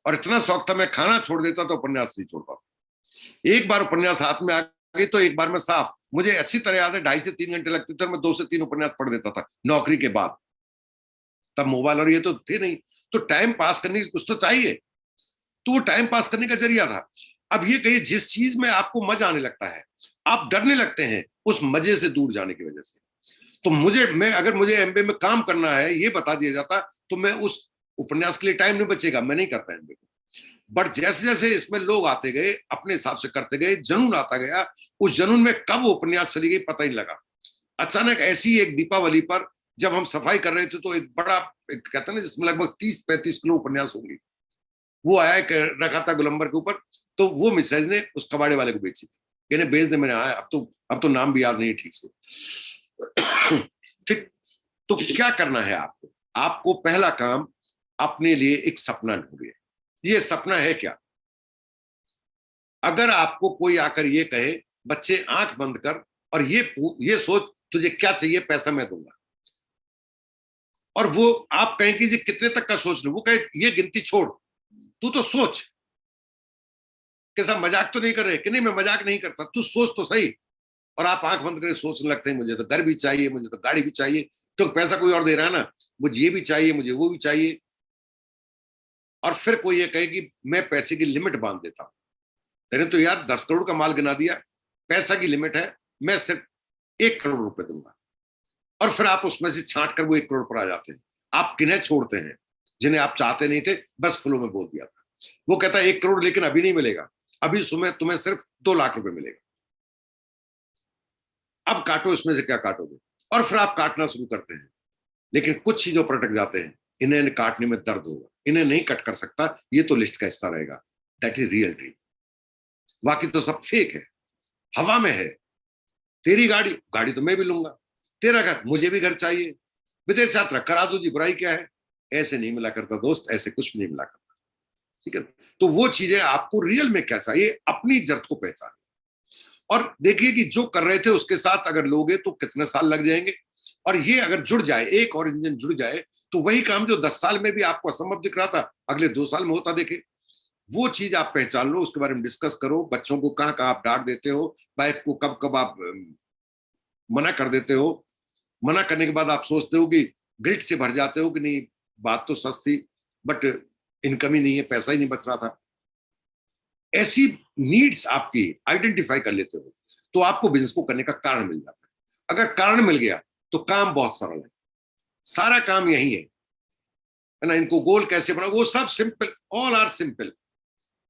और इतना शौक था मैं खाना छोड़ देता तो उपन्यास नहीं छोड़ पाता। एक बार उपन्यास हाथ में आ गई तो एक बार में साफ, मुझे अच्छी तरह याद है 2.5 से 3 घंटे लगते थे और मैं 2 से 3 उपन्यास पढ़ देता था नौकरी के बाद। तब मोबाइल और ये तो थे नहीं, तो टाइम पास करने की कुछ तो चाहिए, तो वो टाइम पास करने का जरिया था। अब ये कहिए जिस चीज में आपको मजा आने लगता है, आप डरने लगते हैं उस मजे से दूर जाने की वजह से। तो अगर मुझे एमबीए में काम करना है ये बता दिया जाता तो मैं उस उपन्यास के लिए टाइम नहीं बचेगा, मैं नहीं करता एमबीए को। बट जैसे जैसे इसमें लोग आते गए, अपने हिसाब से करते गए, जुनून आता गया, उस जुनून में कब उपन्यास चली गई पता ही लगा। अचानक ऐसी एक दीपावली पर जब हम सफाई कर रहे थे तो एक बड़ा कहते हैं ना जिसमें लगभग 30-35 किलो उपन्यास होंगी, वो आया रखा था गोलंबर के ऊपर, तो वो मिसेज ने उस कबाड़े वाले को बेची थी, कहने बेच दे। मैंने आया, अब तो नाम भी याद नहीं ठीक से। ठीक, तो क्या करना है आपको? आपको पहला काम अपने लिए एक सपना ढूंढिए। ये सपना है क्या? अगर आपको कोई आकर ये कहे बच्चे आंख बंद कर और ये सोच तुझे क्या चाहिए, पैसा मैं दूंगा, और वो आप कहें कि कितने तक का सोच लो, वो कहे ये गिनती छोड़, तू तो सोच। कैसा मजाक तो नहीं कर रहे? कि नहीं मैं मजाक नहीं करता, तू सोच तो सही। और आप आंख बंद करके सोचने लगते हैं मुझे तो घर भी चाहिए, मुझे तो गाड़ी भी चाहिए, क्योंकि पैसा कोई और दे रहा है ना, मुझे ये भी चाहिए, मुझे वो भी चाहिए। और फिर कोई ये कहे कि मैं पैसे की लिमिट बांध देता हूं। तेरे तो यार 10 करोड़ का माल गिना दिया, पैसा की लिमिट है, मैं सिर्फ 1 करोड़ रुपए दूंगा। और फिर आप उसमें से छांट कर वो 1 करोड़ पर आ जाते हैं। आप किन्हें छोड़ते हैं? जिन्हें आप चाहते नहीं थे, बस फ्लो में बोल दिया था। वो कहता है 1 करोड़ लेकिन अभी नहीं मिलेगा, अभी तुम्हें सिर्फ 2 लाख रुपए मिलेगा। अब काटो, इसमें से क्या काटोगे? और फिर आप काटना शुरू करते हैं, लेकिन कुछ चीजों पर अटक जाते हैं। इन्हें काटने में दर्द होगा, इन्हें नहीं कट कर सकता, ये तो लिस्ट का हिस्सा रहेगा। That is real dream. बाकी तो सब फेक है, हवा में है। तेरी गाड़ी तो मैं भी लूंगा, तेरा घर, मुझे भी घर चाहिए, विदेश यात्रा करा दो जी, बुराई क्या है? ऐसे नहीं मिला करता दोस्त, ऐसे कुछ भी नहीं मिला करता। ठीक है, तो वो चीजें आपको रियल में क्या चाहिए, अपनी जरूरत को पहचाने। और देखिए कि जो कर रहे थे उसके साथ अगर लोगे तो कितने साल लग जाएंगे। और ये अगर जुड़ जाए, एक और इंजन जुड़ जाए, तो वही काम जो 10 साल में भी आपको असंभव दिख रहा था, अगले 2 साल में होता देखे। वो चीज आप पहचान लो, उसके बारे में डिस्कस करो। बच्चों को कहाँ कहाँ आप डांट देते हो, वाइफ को कब कब आप मना कर देते हो, मना करने के बाद आप सोचते हो कि गिल्ट से भर जाते हो कि नहीं बात तो सच थी, बट इनकम ही नहीं है, पैसा ही नहीं बच रहा था। ऐसी नीड्स आपकी आइडेंटिफाई कर लेते हो तो आपको बिजनेस को करने का कारण मिल जाता है। अगर कारण मिल गया तो काम बहुत सरल है, सारा काम यही है ना। इनको गोल कैसे बना, वो सब सिंपल, ऑल आर सिंपल।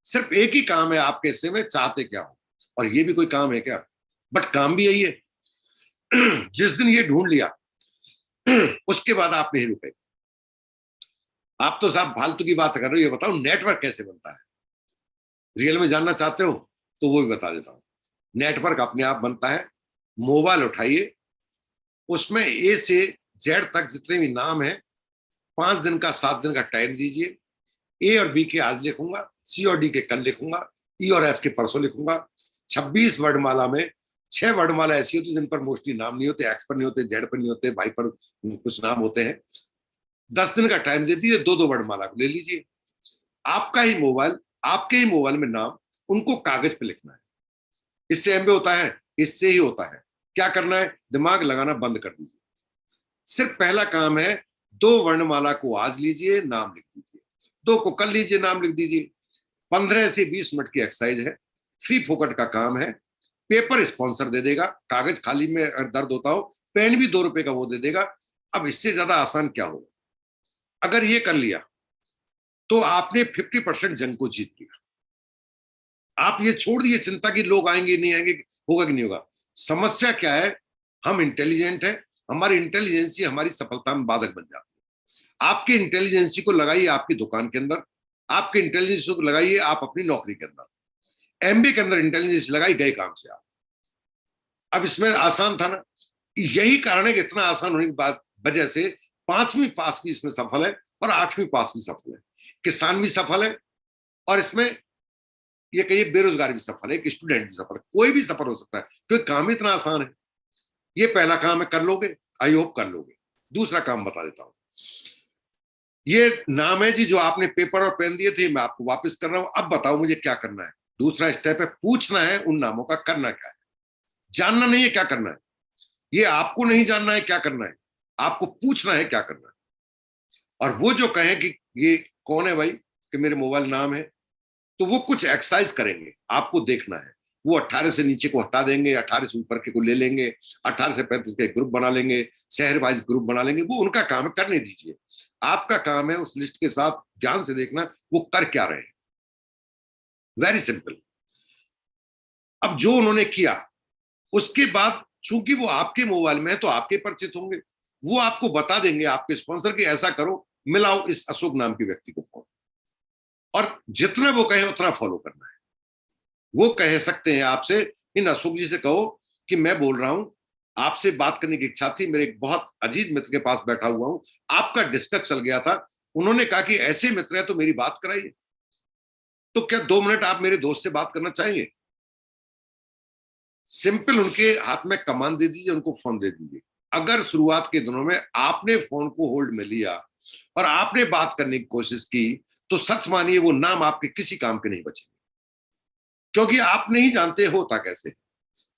सिर्फ एक ही काम है आपके हिस्से में, चाहते क्या हो। और ये भी कोई काम है क्या? बट काम भी यही है। जिस दिन ये ढूंढ लिया उसके बाद आप नहीं रुके। आप तो साहब फालतू की बात कर रहे हो, ये बताओ नेटवर्क कैसे बनता है? रियल में जानना चाहते हो तो वो भी बता देता हूं। नेटवर्क अपने आप बनता है। मोबाइल उठाइए, उसमें ए से जेड तक जितने भी नाम है, 5 दिन का 7 दिन का टाइम दीजिए। ए और बी के आज लिखूंगा, सी और डी के कल लिखूंगा, ई और एफ के परसों लिखूंगा। 26 वर्णमाला में 6 वर्णमाला ऐसी होती है जिन पर मोस्टली नाम नहीं होते, एक्स पर नहीं होते, जेड पर नहीं होते, वाई पर कुछ नाम होते हैं। 10 दिन का टाइम दे दीजिए, 2-2 वर्णमाला को ले लीजिए। आपका ही मोबाइल, आपके ही मोबाइल में नाम, उनको कागज पे लिखना है। इससे एमबीए होता है, इससे ही होता है। क्या करना है? दिमाग लगाना बंद कर दीजिए। सिर्फ पहला काम है, 2 वर्णमाला को आज लीजिए, नाम लिख दीजिए, 2 को कल लीजिए, नाम लिख दीजिए। 15 से 20 मिनट की एक्सरसाइज है, फ्री फोकट का काम है। पेपर स्पॉन्सर दे देगा, कागज खाली में अगर दर्द होता हो, पेन भी 2 रुपए का वो दे देगा। अब इससे ज्यादा आसान क्या होगा? अगर ये कर लिया तो आपने 50% जंग को जीत लिया। आप ये छोड़ दिए चिंता कि लोग आएंगे नहीं आएंगे, होगा कि नहीं होगा। समस्या क्या है? हम इंटेलिजेंट है, हमारी इंटेलिजेंसी हमारी सफलता में बाधक बन जाती है। आपकी इंटेलिजेंसी को लगाइए आपकी दुकान के अंदर, आपके इंटेलिजेंस को लगाइए आप अपनी नौकरी के अंदर, एमबी के अंदर इंटेलिजेंस लगाई, गए काम से आप। अब इसमें आसान था ना, यही कारण है कि इतना आसान होने की बात वजह से 5वीं पास भी इसमें सफल है और 8वीं पास भी सफल है, किसान भी सफल है, और इसमें ये कहिए बेरोजगार भी सफल है, एक स्टूडेंट भी सफल है, कोई भी सफल हो सकता है क्योंकि काम ही इतना आसान है। ये पहला काम है, कर लोगे, आई होप कर लोगे। दूसरा काम बता देता हूं, ये नाम है जी जो आपने पेपर और पेन दिए थे, मैं आपको वापस कर रहा हूं, अब बताओ मुझे क्या करना है। दूसरा स्टेप है पूछना है उन नामों का करना क्या है, जानना नहीं है क्या करना है, ये आपको नहीं जानना है क्या करना है, आपको पूछना है क्या करना है। और वो जो कहें कि ये कौन है भाई, कि मेरे मोबाइल नाम है, तो वो कुछ एक्सरसाइज करेंगे, आपको देखना है। वो 18 से नीचे को हटा देंगे, 18 से ऊपर के को ले लेंगे, 18 से 35 के ग्रुप बना लेंगे, शहर वाइज ग्रुप बना लेंगे, वो उनका काम है, करने दीजिए। आपका काम है उस लिस्ट के साथ ध्यान से देखना वो कर क्या रहे हैं। Very simple. अब जो उन्होंने किया उसके बाद चूंकि वो आपके मोबाइल में है तो आपके परिचित होंगे, वो आपको बता देंगे आपके स्पॉन्सर कि ऐसा करो, मिलाओ इस अशोक नाम के व्यक्ति को फोन, और जितना वो कहे उतना फॉलो करना है। वो कह सकते हैं आपसे, इन अशोक जी से कहो कि मैं बोल रहा हूं, आपसे बात करने की इच्छा थी, मेरे एक बहुत अजीज मित्र के पास बैठा हुआ हूं, आपका डिस्कस चल गया था, उन्होंने कहा कि ऐसे मित्र है तो मेरी बात कराइए। तो क्या 2 मिनट आप मेरे दोस्त से बात करना चाहेंगे? सिंपल, उनके हाथ में कमान दे दीजिए, उनको फोन दे दीजिए। अगर शुरुआत के दिनों में आपने फोन को होल्ड में लिया और आपने बात करने की कोशिश की, तो सच मानिए वो नाम आपके किसी काम के नहीं बचेंगे, क्योंकि आप नहीं जानते होता कैसे।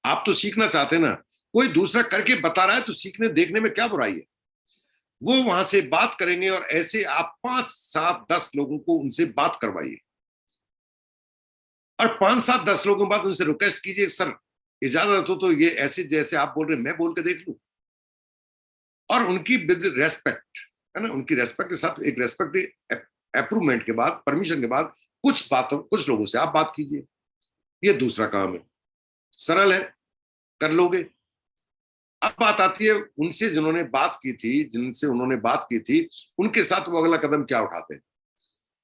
आप तो सीखना चाहते ना, कोई दूसरा करके बता रहा है तो सीखने देखने में क्या बुराई है। वो वहां से बात करेंगे और ऐसे आप 5 7 10 लोगों को उनसे बात करवाइए, और 5 7 10 लोगों के बाद उनसे रिक्वेस्ट कीजिए, सर इजाजत हो तो ये ऐसे जैसे आप बोल रहे हैं मैं बोल के देख लूं। और उनकी विद रेस्पेक्ट, है ना, उनकी रेस्पेक्ट के साथ, एक रेस्पेक्ट अप्रूवमेंट के बाद, परमिशन के बाद कुछ बातों, कुछ लोगों से आप बात कीजिए। ये दूसरा काम है, सरल है, कर लोगे। अब बात आती है उनसे जिन्होंने बात की थी, जिनसे उन्होंने बात की थी, उनके साथ वो अगला कदम क्या उठाते हैं।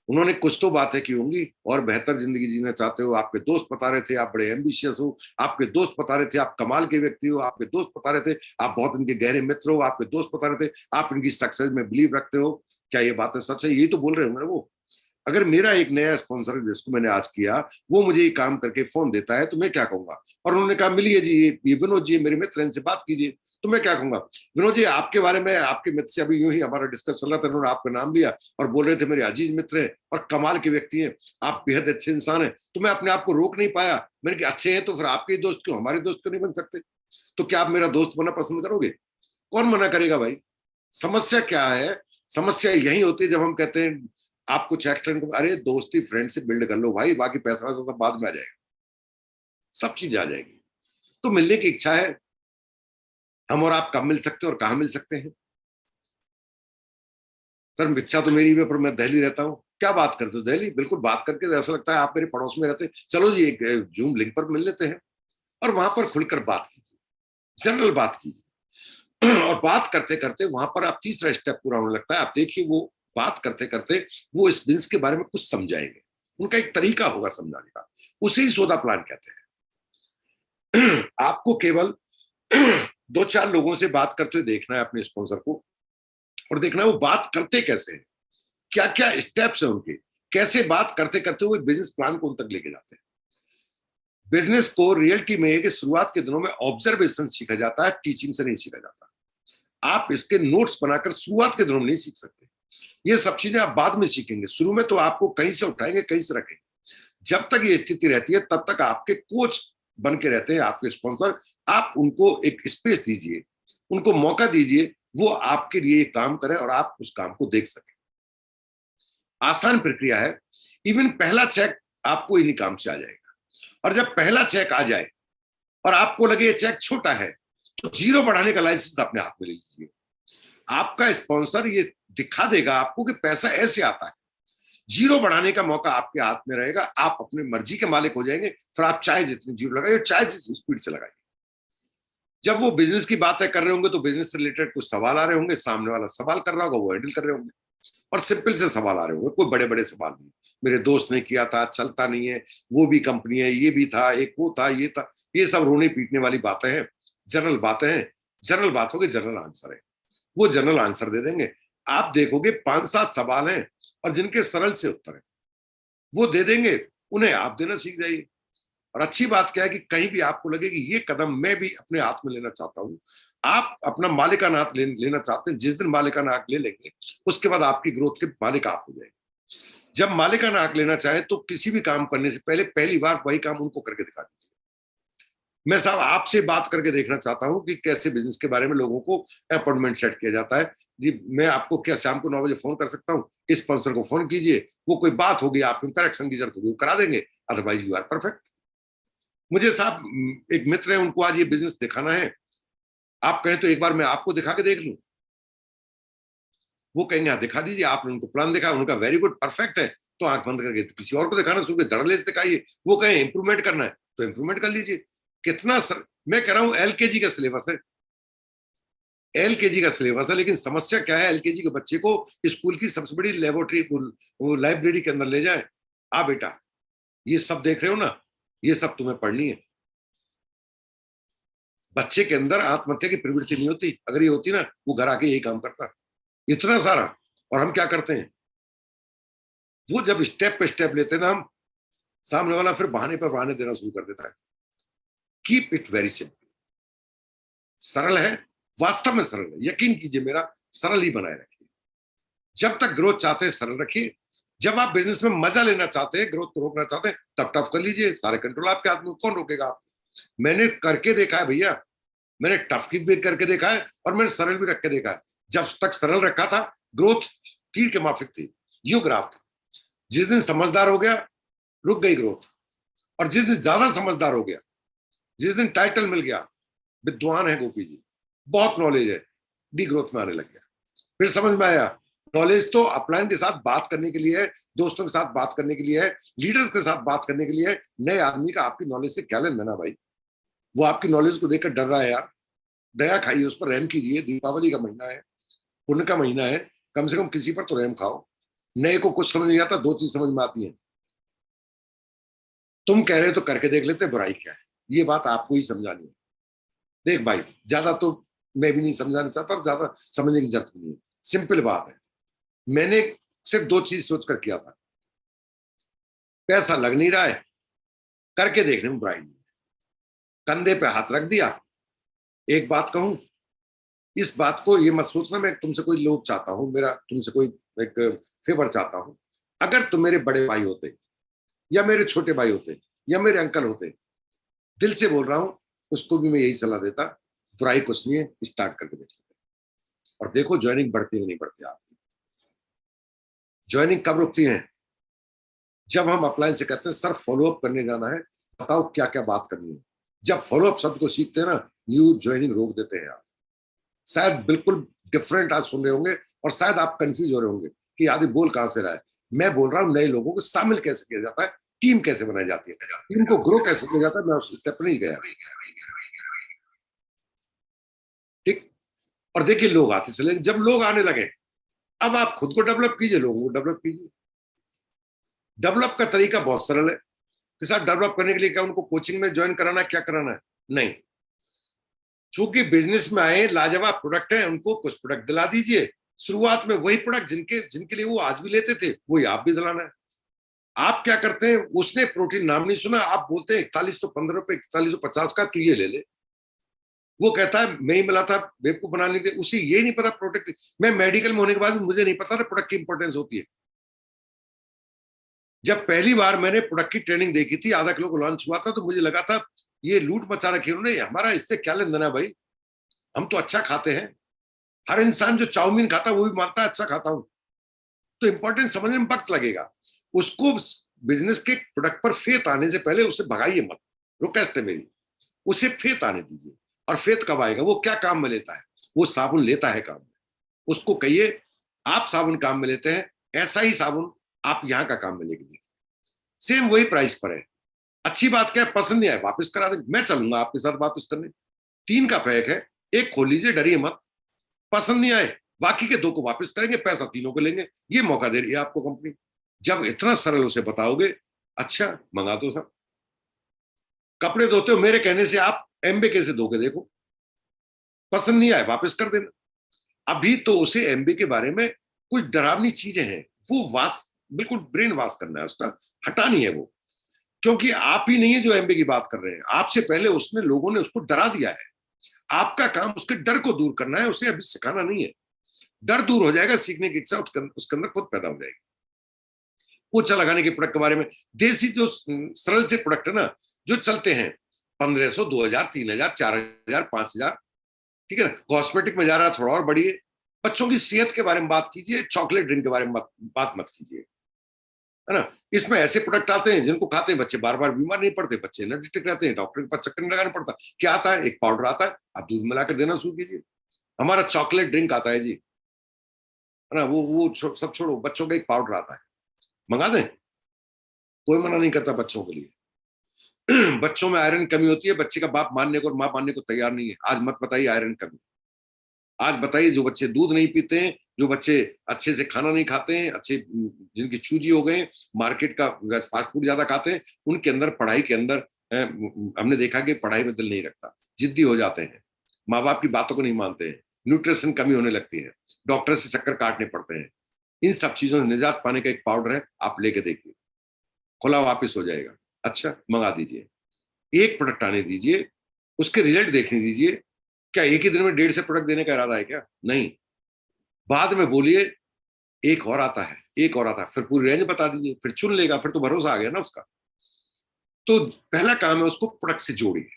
उन्होंने कुछ तो बातें की होंगी, और बेहतर जिंदगी जीना चाहते हो, आपके दोस्त बता रहे थे आप बड़े एम्बिशियस हो, आपके दोस्त बता रहे थे आप कमाल के व्यक्ति हो, आपके दोस्त बता रहे थे आप बहुत इनके गहरे मित्र हो, आपके दोस्त बता रहे थे आप इनकी सक्सेस में बिलीव रखते हो। क्या ये बातें सच है? यही तो बोल रहे होंगे वो। अगर मेरा एक नया स्पॉन्सर जिसको मैंने आज किया, वो मुझे ये काम करके फोन देता है तो मैं क्या कहूंगा? और उन्होंने कहा मिलिए जी, ये विनोद जी मेरे मित्र, इनसे बात कीजिए, तो मैं क्या कहूंगा? विनोद जी आपके बारे में, आपके मित्र से अभी यूं ही हमारा डिस्कस चल रहा था, उन्होंने आपका नाम लिया और बोल रहे थे मेरे अजीज मित्र हैं और कमाल के व्यक्ति हैं, आप बेहद अच्छे इंसान हैं। तो मैं अपने आप को रोक नहीं पाया, मैंने कहा अच्छे हैं तो फिर आपके दोस्त क्यों, हमारे दोस्त क्यों नहीं बन सकते? तो क्या आप मेरा दोस्त बनना पसंद करोगे? कौन मना करेगा भाई? समस्या क्या है? समस्या यही होती है जब हम कहते हैं आप कुछ एक्सटेंड, अरे दोस्ती फ्रेंडशिप बिल्ड कर लो भाई, बाकी पैसा सब बाद में आ जाएगा, सब चीज आ जाएगी। तो मिलने की इच्छा है, हम और आप कब मिल सकते हैं और कहाँ मिल सकते हैं? सर इच्छा तो मेरी भी, पर मैं दिल्ली रहता हूँ। क्या बात करते हो, दिल्ली? बिल्कुल, बात करके ऐसा लगता है आप मेरे पड़ोस में रहते हैं। चलो जी एक जूम लिंक पर मिल लेते हैं और वहां पर खुलकर बात कीजिए, जनरल बात कीजिए। और बात करते करते वहां पर आप तीसरा स्टेप पूरा होने लगता है। आप देखिए वो बात करते करते वो इस बिजनेस के बारे में कुछ समझाएंगे, उनका एक तरीका होगा समझाने का, उसे ही सौदा प्लान कहते हैं। आपको केवल 2 4 लोगों से बात करते हुए देखना है अपने स्पॉन्सर को, और देखना है वो बात करते कैसे हैं, क्या क्या स्टेप्स हैं उनके, कैसे बात करते करते वो बिजनेस प्लान को उन तक लेके जाते हैं। बिजनेस को रियलिटी में है कि शुरुआत के दिनों में ऑब्जर्वेशन सीखा जाता है, टीचिंग से नहीं सीखा जाता। आप इसके नोट्स बनाकर शुरुआत के दिनों में नहीं सीख सकते, ये सब चीजें आप बाद में सीखेंगे। शुरू में तो आपको कहीं से उठाएंगे कहीं से रखेंगे। जब तक ये स्थिति रहती है तब तक आपके कोच बन के रहते हैं आपके स्पॉन्सर। आप उनको एक स्पेस दीजिए, उनको मौका दीजिए, वो आपके लिए काम करें और आप उस काम को देख सकें। आसान प्रक्रिया है। इवन पहला चेक आपको इन्हीं काम से आ जाएगा, और जब पहला चेक आ जाए और आपको लगे ये चेक छोटा है, तो 0 बढ़ाने का लाइसेंस अपने हाथ में ले लीजिए। आपका स्पॉन्सर ये दिखा देगा आपको कि पैसा ऐसे आता है। जीरो बढ़ाने का मौका आपके हाथ में रहेगा, आप अपनी मर्जी के मालिक हो जाएंगे। फिर आप चाहे जितनी जीरो लगाइए, चाहे जिस स्पीड से लगाइए। जब वो बिजनेस की बातें कर रहे होंगे तो बिजनेस से रिलेटेड कुछ सवाल आ रहे होंगे, सामने वाला सवाल कर रहा होगा, वो हैंडल कर रहे होंगे, और सिंपल से सवाल आ रहे होंगे, कोई बड़े बड़े सवाल नहीं। मेरे दोस्त ने किया था, चलता नहीं है, वो भी कंपनी है, ये भी था, एक वो था, ये था, ये सब रोने पीटने वाली बातें हैं, जनरल बातें हैं। जनरल बातों के जनरल आंसर है, वो जनरल आंसर दे देंगे। आप देखोगे 5-7 सवाल हैं और जिनके सरल से उत्तर है वो दे देंगे, उन्हें आप देना सीख जाइए। और अच्छी बात क्या है कि कहीं भी आपको लगे कि ये कदम मैं भी अपने हाथ में लेना चाहता हूं, आप अपना मालिकाना हक लेना चाहते हैं, जिस दिन मालिकाना हक ले लेंगे उसके बाद आपकी ग्रोथ के मालिक आप हो जाएंगे। जब मालिकाना हक लेना चाहे तो किसी भी काम करने से पहले पहली बार वही काम उनको करके दिखा दीजिए। मैं साहब आपसे बात करके देखना चाहता हूं कि कैसे बिजनेस के बारे में लोगों को अपॉइंटमेंट सेट किया जाता है। जी मैं आपको क्या शाम को 9 बजे फोन कर सकता हूं? इस स्पॉन्सर को फोन कीजिए, वो कोई बात होगी, आप करेक्शन की जरूरत होगी वो करा देंगे, अदरवाइज यू आर परफेक्ट। मुझे साहब एक मित्र है, उनको आज ये बिजनेस दिखाना है, आप कहें तो एक बार मैं आपको दिखा के देख लूं। वो कहेंगे हाँ दिखा दीजिए। आपने उनको प्लान दिखा, उनका वेरी गुड परफेक्ट है, तो आंख बंद करके किसी और को दिखाना शुरू कर, धड़ल्ले से दिखाइए। वो कहें इंप्रूवमेंट करना है तो इंप्रूवमेंट कर लीजिए। कितना मैं कह रहा हूं एलकेजी का सिलेबस है, एलकेजी का सिलेबस है, लेकिन समस्या क्या है, एलकेजी के बच्चे को स्कूल की सबसे बड़ी लेबोरेटरी लाइब्रेरी के अंदर ले जाए, आ बेटा ये सब देख रहे हो ना, ये सब तुम्हें पढ़नी है। बच्चे के अंदर आत्महत्या की प्रवृत्ति नहीं होती, अगर ये होती ना वो घर आके यही काम करता, इतना सारा। और हम क्या करते हैं, वो जब स्टेप पे स्टेप लेते हैं ना हम, सामने वाला फिर बहाने पर बहाने देना शुरू कर देता है। कीप इट वेरी सिंपल, सरल है, वास्तव में सरल है, यकीन कीजिए मेरा, सरल ही बनाए रखिए। जब तक ग्रोथ चाहते हैं सरल रखिए, जब आप बिजनेस में मजा लेना चाहते हैं, ग्रोथ को रोकना चाहते हैं, तब टफ कर लीजिए, सारे कंट्रोल आपके हाथ में, कौन रोकेगा आपको। मैंने करके देखा है भैया, मैंने टफ की भी करके देखा है और मैंने सरल भी रख के देखा है। जब तक सरल रखा था ग्रोथ तीर के माफिक थी, यू ग्राफ था। जिस दिन समझदार हो गया रुक गई ग्रोथ, और जिस दिन ज्यादा समझदार हो गया, जिस दिन टाइटल मिल गया, विद्वान है गोपी जी, बहुत नॉलेज है, डी ग्रोथ में आने लग गया। फिर समझ में आया नॉलेज तो अपलाइन के साथ बात करने के लिए है, दोस्तों के साथ बात करने के लिए है, लीडर्स के साथ बात करने के लिए है। नए आदमी का आपकी नॉलेज से क्या लेना देना भाई, वो आपकी नॉलेज को देखकर डर रहा है यार, दया खाइए, उस पर रहम कीजिए। दीपावली का महीना है, पुण्य का महीना है, कम से कम किसी पर तो रहम खाओ। नए को कुछ समझ नहीं आता, 2 चीज समझ में आती है, तुम कह रहे हो तो करके देख लेते, बुराई क्या है, ये बात आपको ही समझानी है। देख भाई ज्यादा तो मैं भी नहीं समझाना चाहता और ज्यादा समझने की जरूरत नहीं है, सिंपल बात है। मैंने सिर्फ 2 चीज सोचकर किया था, पैसा लग नहीं रहा है, करके देखने में बुराई नहीं है, कंधे पे हाथ रख दिया। एक बात कहूं, इस बात को ये मत सोचना मैं तुमसे कोई लोभ चाहता हूं, मेरा तुमसे कोई एक फेवर चाहता हूं। अगर तुम मेरे बड़े भाई होते या मेरे छोटे भाई होते या मेरे अंकल होते, दिल से बोल रहा हूं, उसको भी मैं यही सलाह देता, बुराई कुछ नहीं है, स्टार्ट करके देखो। और देखो ज्वाइनिंग बढ़ती है नहीं बढ़ती। आपकी ज्वाइनिंग कब रुकती है, जब हम अपलाइन से कहते हैं सर फॉलोअप करने जाना है, बताओ क्या क्या बात करनी है। जब फॉलोअप शब्द को सीखते हैं ना, न्यू ज्वाइनिंग रोक देते हैं आप। शायद बिल्कुल डिफरेंट आज सुन रहे होंगे और शायद आप कंफ्यूज हो रहे होंगे कि आदि बोल कहां से रहा है। मैं बोल रहा हूं नए लोगों को शामिल कैसे किया जाता है, टीम कैसे बनाई जाती है, टीम को ग्रो कैसे किया जाता है, मैं उस स्टेप पर नहीं गया। ठीक। और देखिए लोग आते चले, जब लोग आने लगे अब आप खुद को डेवलप कीजिए, लोगों को डेवलप कीजिए। डेवलप का तरीका बहुत सरल है कि साहब डेवलप करने के लिए क्या उनको कोचिंग में ज्वाइन कराना है, क्या कराना है, नहीं। चूंकि बिजनेस में आए लाजवाब प्रोडक्ट है, उनको कुछ प्रोडक्ट दिला दीजिए, शुरुआत में वही प्रोडक्ट जिनके जिनके लिए वो आज भी लेते थे वही आप भी दिलाना है। आप क्या करते हैं, उसने प्रोटीन नाम नहीं सुना, आप बोलते हैं 4115 रुपए 4150 का, तो ये ले ले। वो कहता है मैं ही मिला था बेवकूफ बनाने के, उसे ये नहीं पता प्रोडक्ट। मैं मेडिकल में होने के बाद मुझे नहीं पता था प्रोडक्ट की इंपॉर्टेंस होती है। जब पहली बार मैंने प्रोडक्ट की ट्रेनिंग देखी थी, आधा किलो को लॉन्च हुआ था, तो मुझे लगा था ये लूट मचा रखी उन्होंने, हमारा इससे क्या लेना देना भाई, हम तो अच्छा खाते हैं। हर इंसान जो चाउमीन खाता है वो भी मानता है अच्छा खाता हूं। तो इंपॉर्टेंस समझने में वक्त लगेगा। उसको बिजनेस के प्रोडक्ट पर फेथ आने से पहले उसे भगाइए मत, रिक्वेस्ट है मेरी, उसे फेथ आने दीजिए। और फेथ कब आएगा, वो क्या काम में लेता है, वो साबुन लेता है काम में, उसको कहिए आप साबुन काम में लेते हैं, ऐसा ही साबुन आप यहाँ का काम में लेके देखिए, सेम वही प्राइस पर है। अच्छी बात क्या है, पसंद नहीं आए वापस करा देंगे, मैं चलूंगा आपके साथ वापस करने। 3 का पैक है, एक खोल लीजिए, डरिए मत। पसंद नहीं आए बाकी के 2 को वापस करेंगे, पैसा तीनों को लेंगे। ये मौका दे रही है आपको कंपनी। जब इतना सरल उसे बताओगे, अच्छा मंगा दो साहब। कपड़े धोते हो मेरे कहने से, आप एमबीके से धो के देखो, पसंद नहीं आए वापस कर देना। अभी तो उसे एमबी के बारे में कुछ डरावनी चीजें हैं, वो वास बिल्कुल ब्रेन वाश करना है, उसका हटानी है वो। क्योंकि आप ही नहीं है जो एमबी की बात कर रहे हैं, आपसे पहले उसने लोगों ने उसको डरा दिया है। आपका काम उसके डर को दूर करना है, उसे अभी सिखाना नहीं है। डर दूर हो जाएगा, सीखने की इच्छा उसके अंदर खुद पैदा हो जाएगी। पोछा लगाने के प्रोडक्ट के बारे में, देसी जो सरल से प्रोडक्ट है ना, जो चलते हैं 1500, 2000, 3000, 4000, 5000, ठीक है ना। कॉस्मेटिक में जा रहा थोड़ा और बढ़िए। बच्चों की सेहत के बारे में बात कीजिए, चॉकलेट ड्रिंक के बारे में बात मत कीजिए, है ना। इसमें ऐसे प्रोडक्ट आते हैं जिनको खाते हैं बच्चे बार बार बीमार नहीं पड़ते, बच्चे एनर्जेटिक रहते हैं, डॉक्टर के पास चक्कर नहीं लगाना पड़ता। क्या आता है, एक पाउडर आता है, आप दूध मिलाकर देना शुरू कीजिए। हमारा चॉकलेट ड्रिंक आता है जी, है ना, वो सब छोड़ो, बच्चों का एक पाउडर आता है, मंगा दें, कोई मना नहीं करता बच्चों के लिए। बच्चों में आयरन कमी होती है, बच्चे का बाप मानने को और माँ मानने को तैयार नहीं है। आज मत बताइए आयरन कमी, आज बताइए जो बच्चे दूध नहीं पीते हैं, जो बच्चे अच्छे से खाना नहीं खाते हैं, अच्छे जिनकी चूजी हो गए, मार्केट का फास्ट फूड ज्यादा खाते हैं, उनके अंदर पढ़ाई के अंदर हमने देखा कि पढ़ाई में दिल नहीं रखता, जिद्दी हो जाते हैं, माँ बाप की बातों को नहीं मानते हैं, न्यूट्रिशन कमी होने लगती है, डॉक्टर से चक्कर काटने पड़ते हैं। इन सब चीजों से निजात पाने का एक पाउडर है, आप लेके देखिए, खुला वापिस हो जाएगा। अच्छा मंगा दीजिए, एक प्रोडक्ट आने दीजिए, उसके रिजल्ट देखने दीजिए। क्या एक ही दिन में 1.5 से प्रोडक्ट देने का इरादा है क्या? नहीं, बाद में बोलिए एक और आता है, एक और आता है, फिर पूरी रेंज बता दीजिए, फिर चुन लेगा, फिर तो भरोसा आ गया ना उसका। तो पहला काम है उसको प्रोडक्ट से जोड़िए,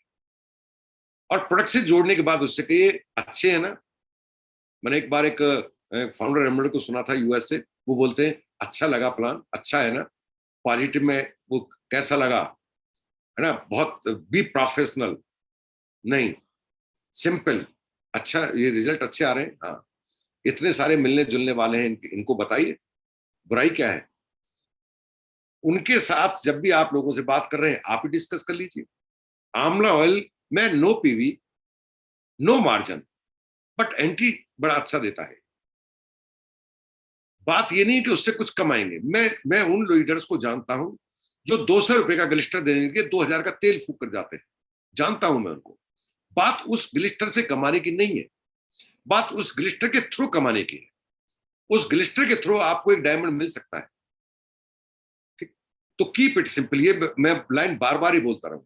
और प्रोडक्ट से जोड़ने के बाद उससे कहिए अच्छे है ना। मैंने एक बार एक फाउंडर एम्बेडर को सुना था यूएस से, वो बोलते हैं अच्छा लगा प्लान, अच्छा है ना, पॉजिटिव में वो कैसा लगा, है ना, बहुत बी प्रोफेशनल, नहीं सिंपल, अच्छा ये रिजल्ट अच्छे आ रहे हैं, हाँ इतने सारे मिलने जुलने वाले हैं, इनको बताइए, बुराई क्या है। उनके साथ जब भी आप लोगों से बात कर रहे हैं, आप ही डिस्कस कर लीजिए। आंवला ऑयल में no PV, no margin, but entry बड़ा अच्छा देता है। बात ये नहीं कि उससे कुछ कमाएंगे। मैं उन लीडर्स को जानता हूं जो 200 रुपए का ग्लिस्टर देने के लिए 2000 का तेल फूक कर जाते हैं, जानता हूं मैं उनको। बात उस ग्लिस्टर से कमाने की नहीं है, बात उस ग्लिस्टर के थ्रू कमाने की है। उस ग्लिस्टर के थ्रू आपको एक डायमंड मिल सकता है, ठीक। तो कीप इट सिंपल, ये मैं लाइन बार बार ही बोलता रहूं,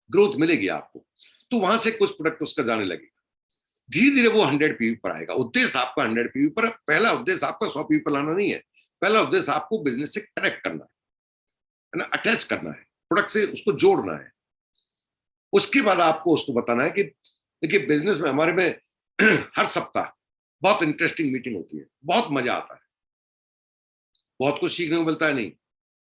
ग्रोथ मिलेगी आपको। तो वहां से कुछ प्रोडक्ट उसका जाने लगेगा, धीरे धीरे वो 100 पीवी पर आएगा। उद्देश्य आपका 100 पीवी पर, पहला उद्देश्य आपका 100 पीवी पर लाना नहीं है, पहला उद्देश्य आपको बिजनेस से कनेक्ट करना है ना, अटैच करना है, प्रोडक्ट से उसको जोड़ना है। उसके बाद आपको उसको बताना है कि देखिए बिजनेस में हमारे में हर सप्ताह बहुत इंटरेस्टिंग मीटिंग होती है, बहुत मजा आता है, बहुत कुछ सीखने को मिलता है। नहीं,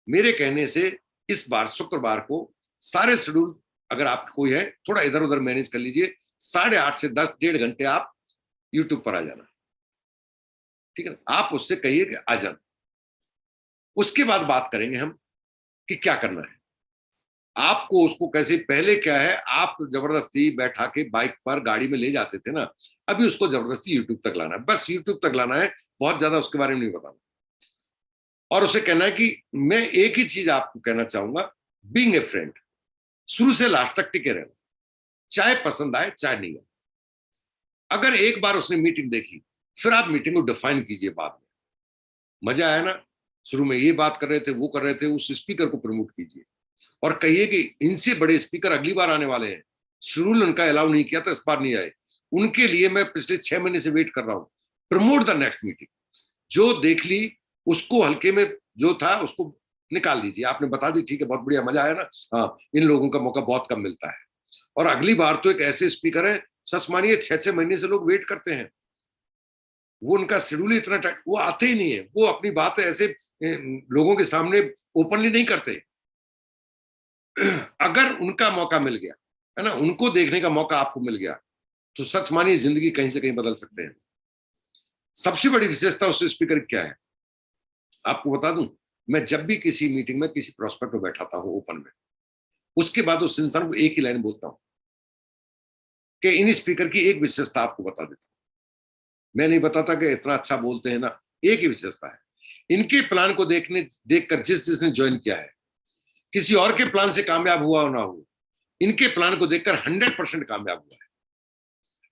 मेरे कहने से इस बार शुक्रवार को सारे शेड्यूल अगर आप कोई है थोड़ा इधर उधर मैनेज कर लीजिए, 8:30 से 10, 1.5 घंटे आप यूट्यूब पर आ जाना, ठीक है ना। आप उससे कहिए कि आ जाना, उसके बाद बात करेंगे हम कि क्या करना है आपको, उसको कैसे। पहले क्या है, आप जबरदस्ती बैठा के बाइक पर गाड़ी में ले जाते थे ना, अभी उसको जबरदस्ती यूट्यूब तक लाना है, बस यूट्यूब तक लाना है, बहुत ज्यादा उसके बारे में नहीं बताना। और उसे कहना है कि मैं एक ही चीज आपको कहना चाहूंगा, बीइंग ए फ्रेंड, शुरू से लास्ट तक टिके रहना, चाहे पसंद आए चाहे नहीं आए। अगर एक बार उसने मीटिंग देखी, फिर आप मीटिंग को डिफाइन कीजिए बाद में। मजा आया ना, शुरू में ये बात कर रहे थे, वो कर रहे थे, उस स्पीकर को प्रमोट कीजिए और कहिए कि इनसे बड़े स्पीकर अगली बार आने वाले हैं, शेड्यूल उनका अलाउ नहीं किया था, इस बार नहीं आए, उनके लिए मैं पिछले 6 महीने से वेट कर रहा हूं, प्रमोट द नेक्स्ट मीटिंग। जो देख ली उसको हल्के में जो था उसको निकाल दीजिए, आपने बता दी, ठीक है बहुत बढ़िया, मजा आया ना, हाँ इन लोगों का मौका बहुत कम मिलता है। और अगली बार तो एक ऐसे स्पीकर है, सच मानिए 6-6 महीने से लोग वेट करते हैं, वो उनका शेड्यूल इतना टाइट, वो आते ही नहीं है, वो अपनी बात ऐसे लोगों के सामने ओपनली नहीं करते। अगर उनका मौका मिल गया, है ना, उनको देखने का मौका आपको मिल गया, तो सच मानिए जिंदगी कहीं से कहीं बदल सकते हैं। सबसे बड़ी विशेषता उस स्पीकर क्या है आपको बता दूं, मैं जब भी किसी मीटिंग में किसी प्रोस्पेक्ट में बैठाता हूं ओपन में, उसके बाद उस इंसान को एक ही लाइन बोलता हूं कि इन स्पीकर की एक विशेषता आपको बता देता हूं। मैं नहीं बताता कि इतना अच्छा बोलते हैं ना, एक ही विशेषता है, इनके प्लान को देखकर जिसने ज्वाइन किया है, किसी और के प्लान से कामयाब हुआ हो ना हो, इनके प्लान को देखकर 100% कामयाब हुआ है।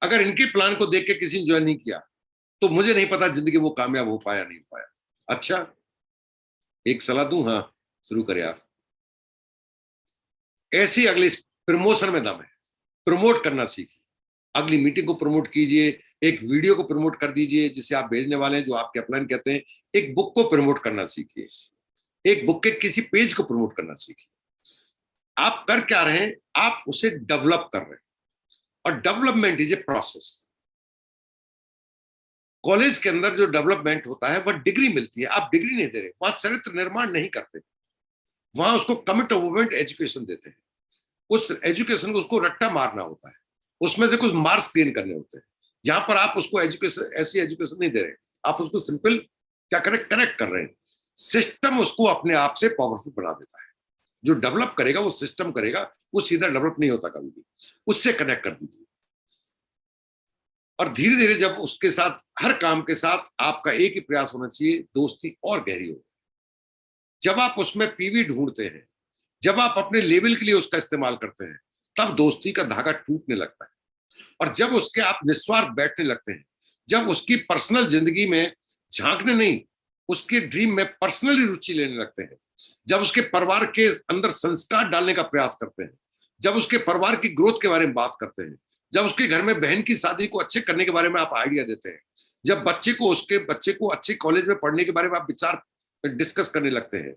अगर इनके प्लान को देख के किसी ने ज्वाइन नहीं किया तो मुझे नहीं पता जिंदगी वो कामयाब हो पाया नहीं हो पाया। अच्छा, एक सलाह दूं? हाँ, शुरू करें आप। ऐसी अगली प्रमोशन में दम है, प्रमोट करना सीखिए, अगली मीटिंग को प्रमोट कीजिए, एक वीडियो को प्रमोट कर दीजिए जिसे आप भेजने वाले हैं, जो आपके अपलाइन कहते हैं, एक बुक को प्रमोट करना सीखिए, एक बुक के किसी पेज को प्रमोट करना सीखिए। आप कर क्या रहे हैं? आप उसे डेवलप कर रहे हैं, और development is a process. College के अंदर जो डेवलपमेंट होता है वह डिग्री मिलती है, आप डिग्री नहीं दे रहे, वहां चरित्र निर्माण नहीं करते, वहां उसको कमिटमेंट एजुकेशन देते हैं। उस एजुकेशन को उसको रट्टा मारना होता है, उसमें से कुछ मार्क्स गेन करने होते हैं। यहां पर आप उसको एजुकेशन, ऐसी एजुकेशन नहीं दे रहे, आप उसको सिंपल क्या कनेक्ट कर रहे हैं। सिस्टम उसको अपने आप से पावरफुल बना देता है। जो डेवलप करेगा वो सिस्टम करेगा, वो सीधा डेवलप नहीं होता कभी भी, उससे कनेक्ट कर दीजिए। और धीरे धीरे जब उसके साथ, हर काम के साथ आपका एक ही प्रयास होना चाहिए, दोस्ती और गहरी हो। जब आप उसमें पीवी ढूंढते हैं, जब आप अपने लेवल के लिए उसका इस्तेमाल करते हैं, तब दोस्ती का धागा टूटने लगता है। और जब उसके आप निस्वार्थ बैठने लगते हैं, जब उसकी पर्सनल जिंदगी में झांकने नहीं, उसके ड्रीम में पर्सनली रुचि लेने लगते हैं, जब उसके परिवार के अंदर संस्कार डालने का प्रयास करते हैं, जब उसके परिवार की ग्रोथ के बारे में बात करते हैं, जब उसके घर में बहन की शादी को अच्छे करने के बारे में आप आइडिया देते हैं, जब उसके बच्चे को अच्छे कॉलेज में पढ़ने के बारे में आप विचार डिस्कस करने लगते हैं,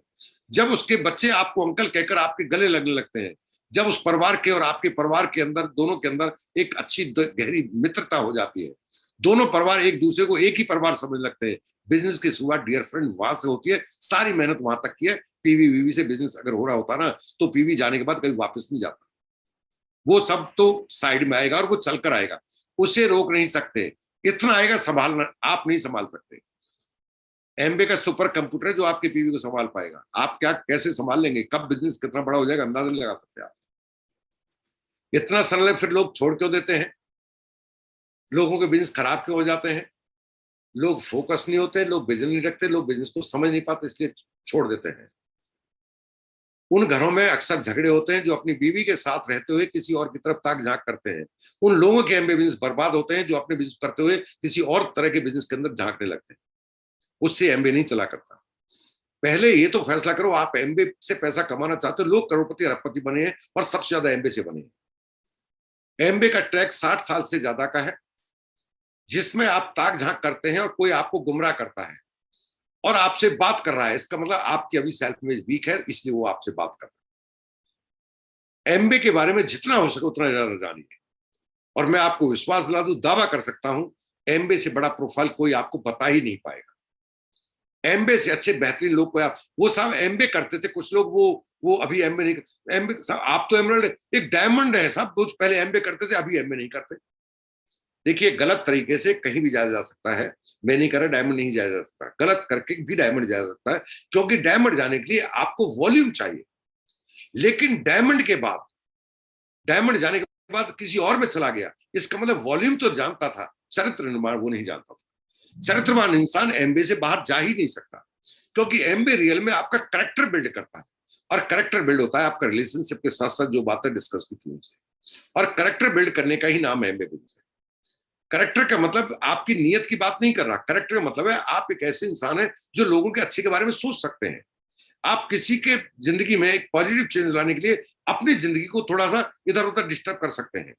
जब उसके बच्चे आपको अंकल कहकर आपके गले लगने लगते हैं, जब उस परिवार के और आपके परिवार के अंदर, दोनों के अंदर एक अच्छी गहरी मित्रता हो जाती है, दोनों परिवार एक दूसरे को एक ही परिवार समझ लगते हैं। बिजनेस की शुरुआत डियर फ्रेंड वहां से होती है, सारी मेहनत वहां तक की है। पीवी वीवी से बिजनेस अगर हो रहा होता ना, तो पीवी जाने के बाद कभी वापस नहीं जाता, वो सब तो साइड में आएगा और वो चलकर आएगा, उसे रोक नहीं सकते। इतना आएगा, संभालना आप नहीं संभाल सकते। एमबे का सुपर कंप्यूटर जो आपके पीवी को संभाल पाएगा, आप क्या कैसे संभाल लेंगे? कब बिजनेस कितना बड़ा हो जाएगा अंदाजा नहीं लगा सकते आप। इतना सरल है, फिर लोग छोड़ क्यों देते हैं? लोगों के बिजनेस खराब क्यों हो जाते हैं? लोग फोकस नहीं होते, लोग बिजनेस नहीं रखते, लोग बिजनेस को समझ नहीं पाते, इसलिए छोड़ देते हैं। उन घरों में अक्सर झगड़े होते हैं जो अपनी बीवी के साथ रहते हुए किसी और की तरफ ताक झांक करते हैं। उन लोगों के एमबे बिजनेस बर्बाद होते हैं जो अपने बिजनेस करते हुए किसी और तरह के बिजनेस के अंदर झांकने लगते हैं। उससे एमबे नहीं चला करता। पहले ये तो फैसला करो, आप एमबे से पैसा कमाना चाहते हो। लोग करोड़पति अरबपति बने हैं और सबसे ज्यादा एमबे से बने हैं। एमबे का ट्रैक 60 साल से ज्यादा का है, जिसमें आप ताक झांक करते हैं और कोई आपको गुमराह करता है और आपसे बात कर रहा है। इसका मतलब आपकी अभी सेल्फ इमेज वीक है, इसलिए वो आपसे बात कर रहा है। एमबे के बारे में जितना हो सके उतना ज्यादा जानिए। और मैं आपको विश्वास दिला दूं, दावा कर सकता हूं, एमबे से बड़ा प्रोफाइल कोई आपको बता ही नहीं पाएगा। एमबे से अच्छे बेहतरीन लोग को आप, वो साहब एमबे करते थे, कुछ लोग वो अभी एमबे नहीं करते। एमबे आप तो एमरल्ड, एक डायमंड है साहब, कुछ पहले एमबे करते थे, अभी एमबे नहीं करते। देखिए, गलत तरीके से कहीं भी जाया जा सकता है। मैं नहीं कर रहा डायमंड नहीं जाया जा सकता, गलत करके भी डायमंड जाया जा सकता है, क्योंकि डायमंड जाने के लिए आपको वॉल्यूम चाहिए। लेकिन डायमंड के बाद, डायमंड जाने के बाद किसी और में चला गया, इसका मतलब वॉल्यूम तो जानता था, चरित्र निर्माण वो नहीं जानता था। चरित्रवान इंसान एमबे से बाहर जा ही नहीं सकता, क्योंकि एमबे रियल में आपका करेक्टर बिल्ड करता है। और करेक्टर बिल्ड होता है आपका रिलेशनशिप के साथ साथ जो बातें डिस्कस की थी उनसे। और करेक्टर बिल्ड करने का ही नाम है एमबे बिल्ड है। करेक्टर का मतलब आपकी नीयत की बात नहीं कर रहा। करेक्टर का मतलब है आप एक ऐसे इंसान है जो लोगों के अच्छे के बारे में सोच सकते हैं। आप किसी के जिंदगी में एक पॉजिटिव चेंज लाने के लिए अपनी जिंदगी को थोड़ा सा इधर उधर डिस्टर्ब कर सकते हैं।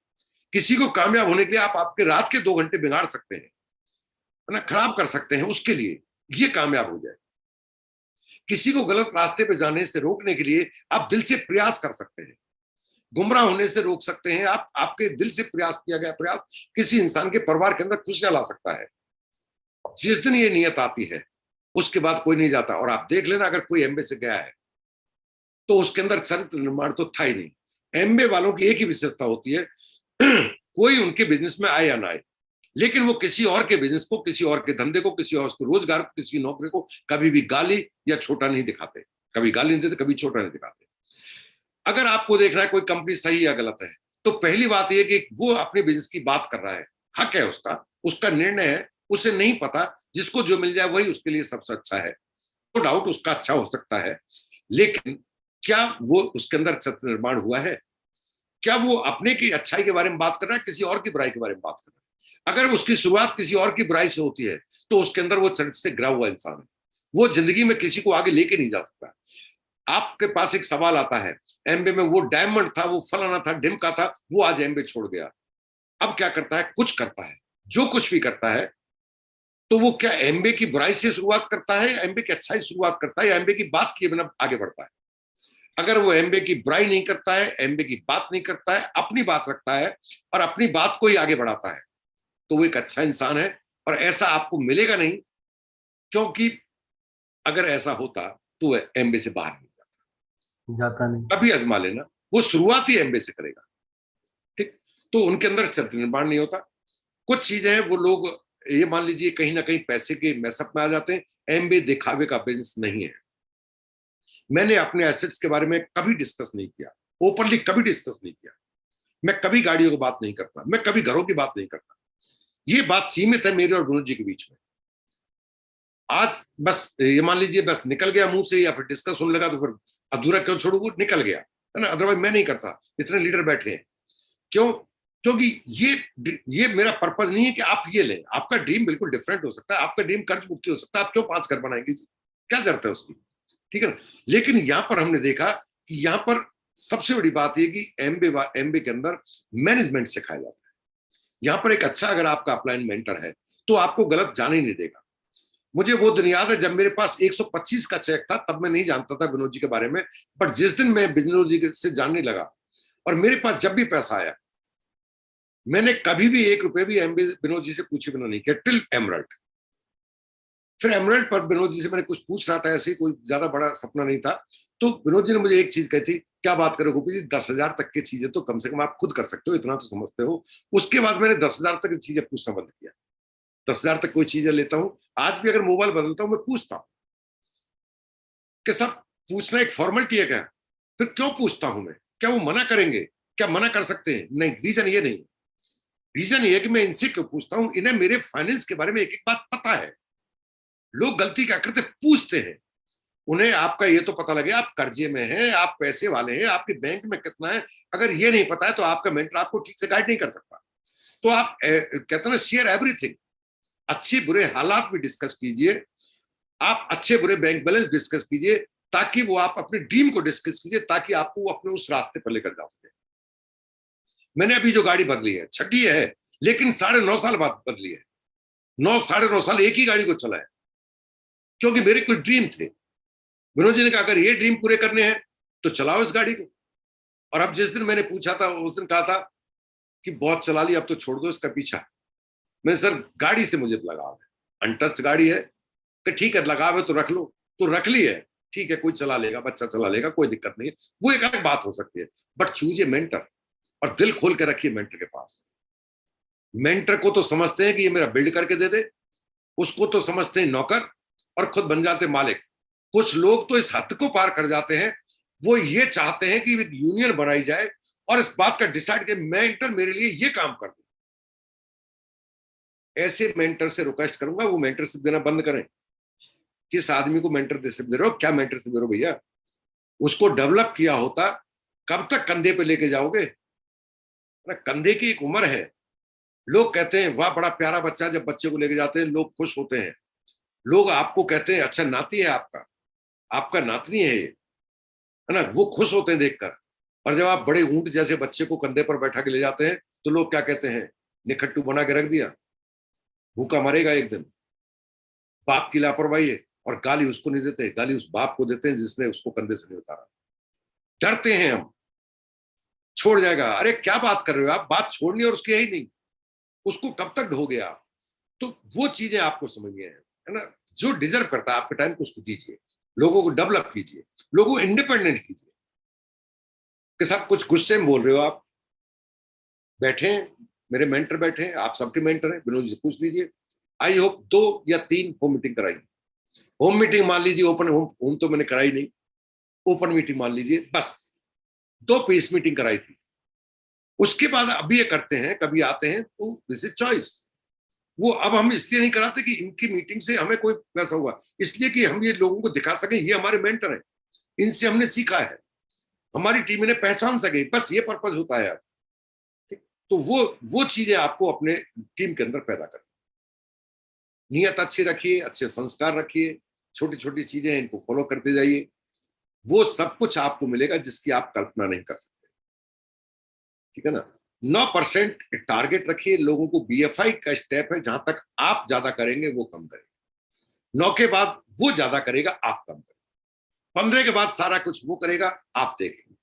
किसी को कामयाब होने के लिए आप आपके रात के 2 घंटे बिगाड़ सकते हैं, है ना, खराब कर सकते हैं उसके लिए ये कामयाब हो जाए। किसी को गलत रास्ते पे जाने से रोकने के लिए आप दिल से प्रयास कर सकते हैं। गुमराह होने से रोक सकते हैं आप। आपके दिल से प्रयास किया गया प्रयास किसी इंसान के परिवार के अंदर खुशियां ला सकता है। जिस दिन ये नियत आती है उसके बाद कोई नहीं जाता। और आप देख लेना, अगर कोई एमबे से गया है तो उसके अंदर चरित्र निर्माण तो था ही नहीं। एमबे वालों की एक ही विशेषता होती है, कोई उनके बिजनेस में आए या ना आए, लेकिन वो किसी और के बिजनेस को, किसी और के धंधे को, किसी और के रोजगार को, किसी नौकरी को कभी भी गाली या छोटा नहीं दिखाते, कभी गाली नहीं देते, कभी छोटा नहीं दिखाते। अगर आपको देखना है कोई कंपनी सही या गलत है, तो पहली बात यह कि वो अपने बिजनेस की बात कर रहा है, हक है उसका, उसका निर्णय है, उसे नहीं पता, जिसको जो मिल जाए वही उसके लिए सबसे अच्छा है। नो डाउट उसका अच्छा हो सकता है, लेकिन क्या वो उसके अंदर चरित्र निर्माण हुआ है? क्या वो अपने की अच्छाई के बारे में बात कर रहा है, किसी और की बुराई के बारे में बात कर रहा है? अगर उसकी शुरुआत किसी और की बुराई से होती है, तो उसके अंदर वो चरित्र से गिरा हुआ इंसान है, वो जिंदगी में किसी को आगे लेके नहीं जा सकता। आपके पास एक सवाल आता है, एमबे में वो डायमंड था, वो फलाना था, ढिमका था, वो आज एमबे छोड़ गया, अब क्या करता है? कुछ करता है, जो कुछ भी करता है, तो वो क्या एमबे की बुराई से शुरुआत करता है, एमबे की अच्छाई से शुरुआत करता है, या एमबे की बात किए बिना आगे बढ़ता है? अगर वो एमबे की बुराई नहीं करता है, एमबे की बात नहीं करता है, अपनी बात रखता है और अपनी बात को ही आगे बढ़ाता है, तो वो एक अच्छा इंसान है। और ऐसा आपको मिलेगा नहीं, क्योंकि अगर ऐसा होता तो वह एमबे से बाहर नहीं जाता नहीं। कभी आजमा लेना, वो शुरुआत ही एमबे से करेगा, ठीक? तो उनके अंदर चरित्र निर्माण नहीं होता। कुछ चीजें हैं, वो लोग ये मान लीजिए कहीं ना कहीं पैसे के मैसअप में आ जाते हैं। एमबे दिखावे का बिजनेस नहीं है। मैंने अपने एसेट्स के बारे में कभी डिस्कस नहीं किया, ओपनली कभी डिस्कस नहीं किया। मैं कभी गाड़ियों की बात नहीं करता, मैं कभी घरों की बात नहीं करता। ये बात सीमित है मेरे और विनोद जी के बीच में। आज बस ये मान लीजिए बस निकल गया मुंह से, या फिर डिस्कस होने लगा तो फिर अधूरा क्यों छोड़ू, वो निकल गया है ना, अदरवाइज मैं नहीं करता। इतने लीडर बैठे हैं, क्यों? क्योंकि ये मेरा पर्पज नहीं है कि आप ये लें। आपका ड्रीम बिल्कुल डिफरेंट हो सकता है, आपका ड्रीम कर्ज मुक्ति हो सकता है, आप क्यों 5 घर बनाएंगे जी? क्या जरूरत है उसकी? ठीक है ना। लेकिन यहां पर हमने देखा कि यहां पर सबसे बड़ी बात यह कि एमबे के अंदर मैनेजमेंट सिखाया जाता है। यहां पर एक अच्छा अगर आपका अपलाइन मेंटर है तो आपको गलत जाने ही नहीं देगा। मुझे वो दिन याद है जब मेरे पास 125 का चेक था, तब मैं नहीं जानता था विनोद जी के बारे में, बट जिस दिन मैं विनोद जी से जानने लगा और मेरे पास जब भी पैसा आया, मैंने कभी भी 1 रुपए भी एमबे विनोद जी से पूछे बिना नहीं किया, टिल एमरल्ड। फिर एमरल्ड पर विनोद जी से मैंने कुछ पूछ रहा था, ऐसे कोई ज्यादा बड़ा सपना नहीं था, तो विनोद जी ने मुझे एक चीज कही थी, क्या बात करो गोपी जी, 10,000 तक की चीजें तो कम से कम आप खुद कर सकते हो, इतना तो समझते हो। उसके बाद मैंने 10,000 तक की चीजें पूछना बंद किया। 10,000 तक कोई चीजें लेता हूं, आज भी अगर मोबाइल बदलता हूं मैं पूछता हूं कि सब पूछना एक फॉर्मेलिटी है क्या? फिर क्यों पूछता हूं मैं? क्या वो मना करेंगे? क्या मना कर सकते हैं? नहीं, रीजन ये नहीं। रीजन ये है कि मैं इनसे क्यों पूछता हूं, इन्हें मेरे फाइनेंस के बारे में एक एक बात पता है। लोग गलती क्या करते, पूछते हैं। उन्हें आपका ये तो पता लगे आप कर्जे में हैं, आप पैसे वाले हैं, आपके बैंक में कितना है, अगर ये नहीं पता है तो आपका मेंटर आपको ठीक से गाइड नहीं कर सकता। तो आप कहते हैं ना, शेयर एवरीथिंग। अच्छे बुरे हालात भी डिस्कस कीजिए, आप अच्छे बुरे बैंक बैलेंस डिस्कस कीजिए, ताकि वो आप अपने ड्रीम को डिस्कस कीजिए, ताकि आपको वो अपने उस रास्ते पर लेकर जा सके। मैंने अभी जो गाड़ी बदली है, छठी है, लेकिन 9.5 साल बाद बदली है। 9 साढ़े 9 साल एक ही गाड़ी को चला है, क्योंकि मेरे कुछ ड्रीम थे। विनोद जी ने कहा अगर ये ड्रीम पूरे करने हैं तो चलाओ इस गाड़ी को। और अब जिस दिन मैंने पूछा था, उस दिन कहा था कि बहुत चला ली, अब तो छोड़ दो इसका पीछा। मैंने सर गाड़ी से मुझे लगाव है, अनटच गाड़ी है, कि ठीक है लगाव है तो रख लो, तो रख ली है, ठीक है, कोई चला लेगा, बच्चा चला लेगा, कोई दिक्कत नहीं है, वो एक अलग बात हो सकती है। बट चूजिए मेंटर, और दिल खोल के रखिए मेंटर के पास। मेंटर को तो समझते हैं कि ये मेरा बिल्ड करके दे दे, उसको तो समझते हैं नौकर, और खुद बन जाते मालिक। कुछ लोग तो इस हद को पार कर जाते हैं, वो ये चाहते हैं कि एक यूनियन बनाई जाए और इस बात का डिसाइड कि मेंटर मेरे लिए ये काम कर दे। ऐसे मेंटर से रिक्वेस्ट करूंगा वो मेंटरशिप देना बंद करें। किस आदमी को मेंटरशिप दे रहे हो? क्या मेंटरशिप दे रहे हो भैया? उसको डेवलप किया होता, कब तक कंधे पे लेके जाओगे? कंधे की एक उम्र है। लोग कहते हैं वाह बड़ा प्यारा बच्चा, जब बच्चे को लेके जाते हैं लोग खुश होते हैं। लोग आपको कहते हैं अच्छा नाती है आपका, आपका नातनी है ये, है ना, वो खुश होते हैं देखकर। और जब आप बड़े ऊंट जैसे बच्चे को कंधे पर बैठा के ले जाते हैं तो लोग क्या कहते हैं, निखट्टू बना के रख दिया, भूखा मरेगा एक दिन। बाप की लापरवाही है, और गाली उसको नहीं देते, गाली उस बाप को देते हैं जिसने उसको कंधे से नहीं उतारा। डरते हैं हम, छोड़ जाएगा। अरे क्या बात कर रहे हो आप, बात छोड़नी और उसकी है ही नहीं, उसको कब तक ढोगे आप? तो वो चीजें आपको समझनी है ना। जो डिजर्व करता है आपके टाइम को उसको दीजिए, लोगों को डेवलप कीजिए, लोगों को इंडिपेंडेंट कीजिए। कि सब कुछ गुस्से में बोल रहे हो आप, बैठे मेरे मेंटर बैठे हैं, आप सबके मेंटर हैं, विनोद जी से पूछ लीजिए। आई होप 2 या 3 होम मीटिंग कराई। होम मीटिंग मान लीजिए, ओपन होम तो मैंने कराई नहीं, ओपन मीटिंग मान लीजिए, बस 2 पीस मीटिंग कराई थी। उसके बाद अभी ये करते हैं, कभी आते हैं तो दिस इज चॉइस। वो अब हम इसलिए नहीं कराते कि इनकी मीटिंग से हमें कोई पैसा हुआ, इसलिए कि हम ये लोगों को दिखा सकें ये हमारे मेंटर हैं, इनसे हमने सीखा है, हमारी टीम इन्हें पहचान सके, बस ये पर्पज होता है। तो वो चीजें आपको अपने टीम के अंदर पैदा करनी। नियत अच्छी रखिए, अच्छे संस्कार रखिए, छोटी छोटी चीजें इनको फॉलो करते जाइए, वो सब कुछ आपको मिलेगा जिसकी आप कल्पना नहीं कर सकते। ठीक है ना। 9% टारगेट रखिए। लोगों को बीएफआई का स्टेप है, जहां तक आप ज्यादा करेंगे वो कम करेगा। 9 के बाद वो ज्यादा करेगा, आप कम करेंगे। 15 के बाद सारा कुछ वो करेगा, आप देखेंगे।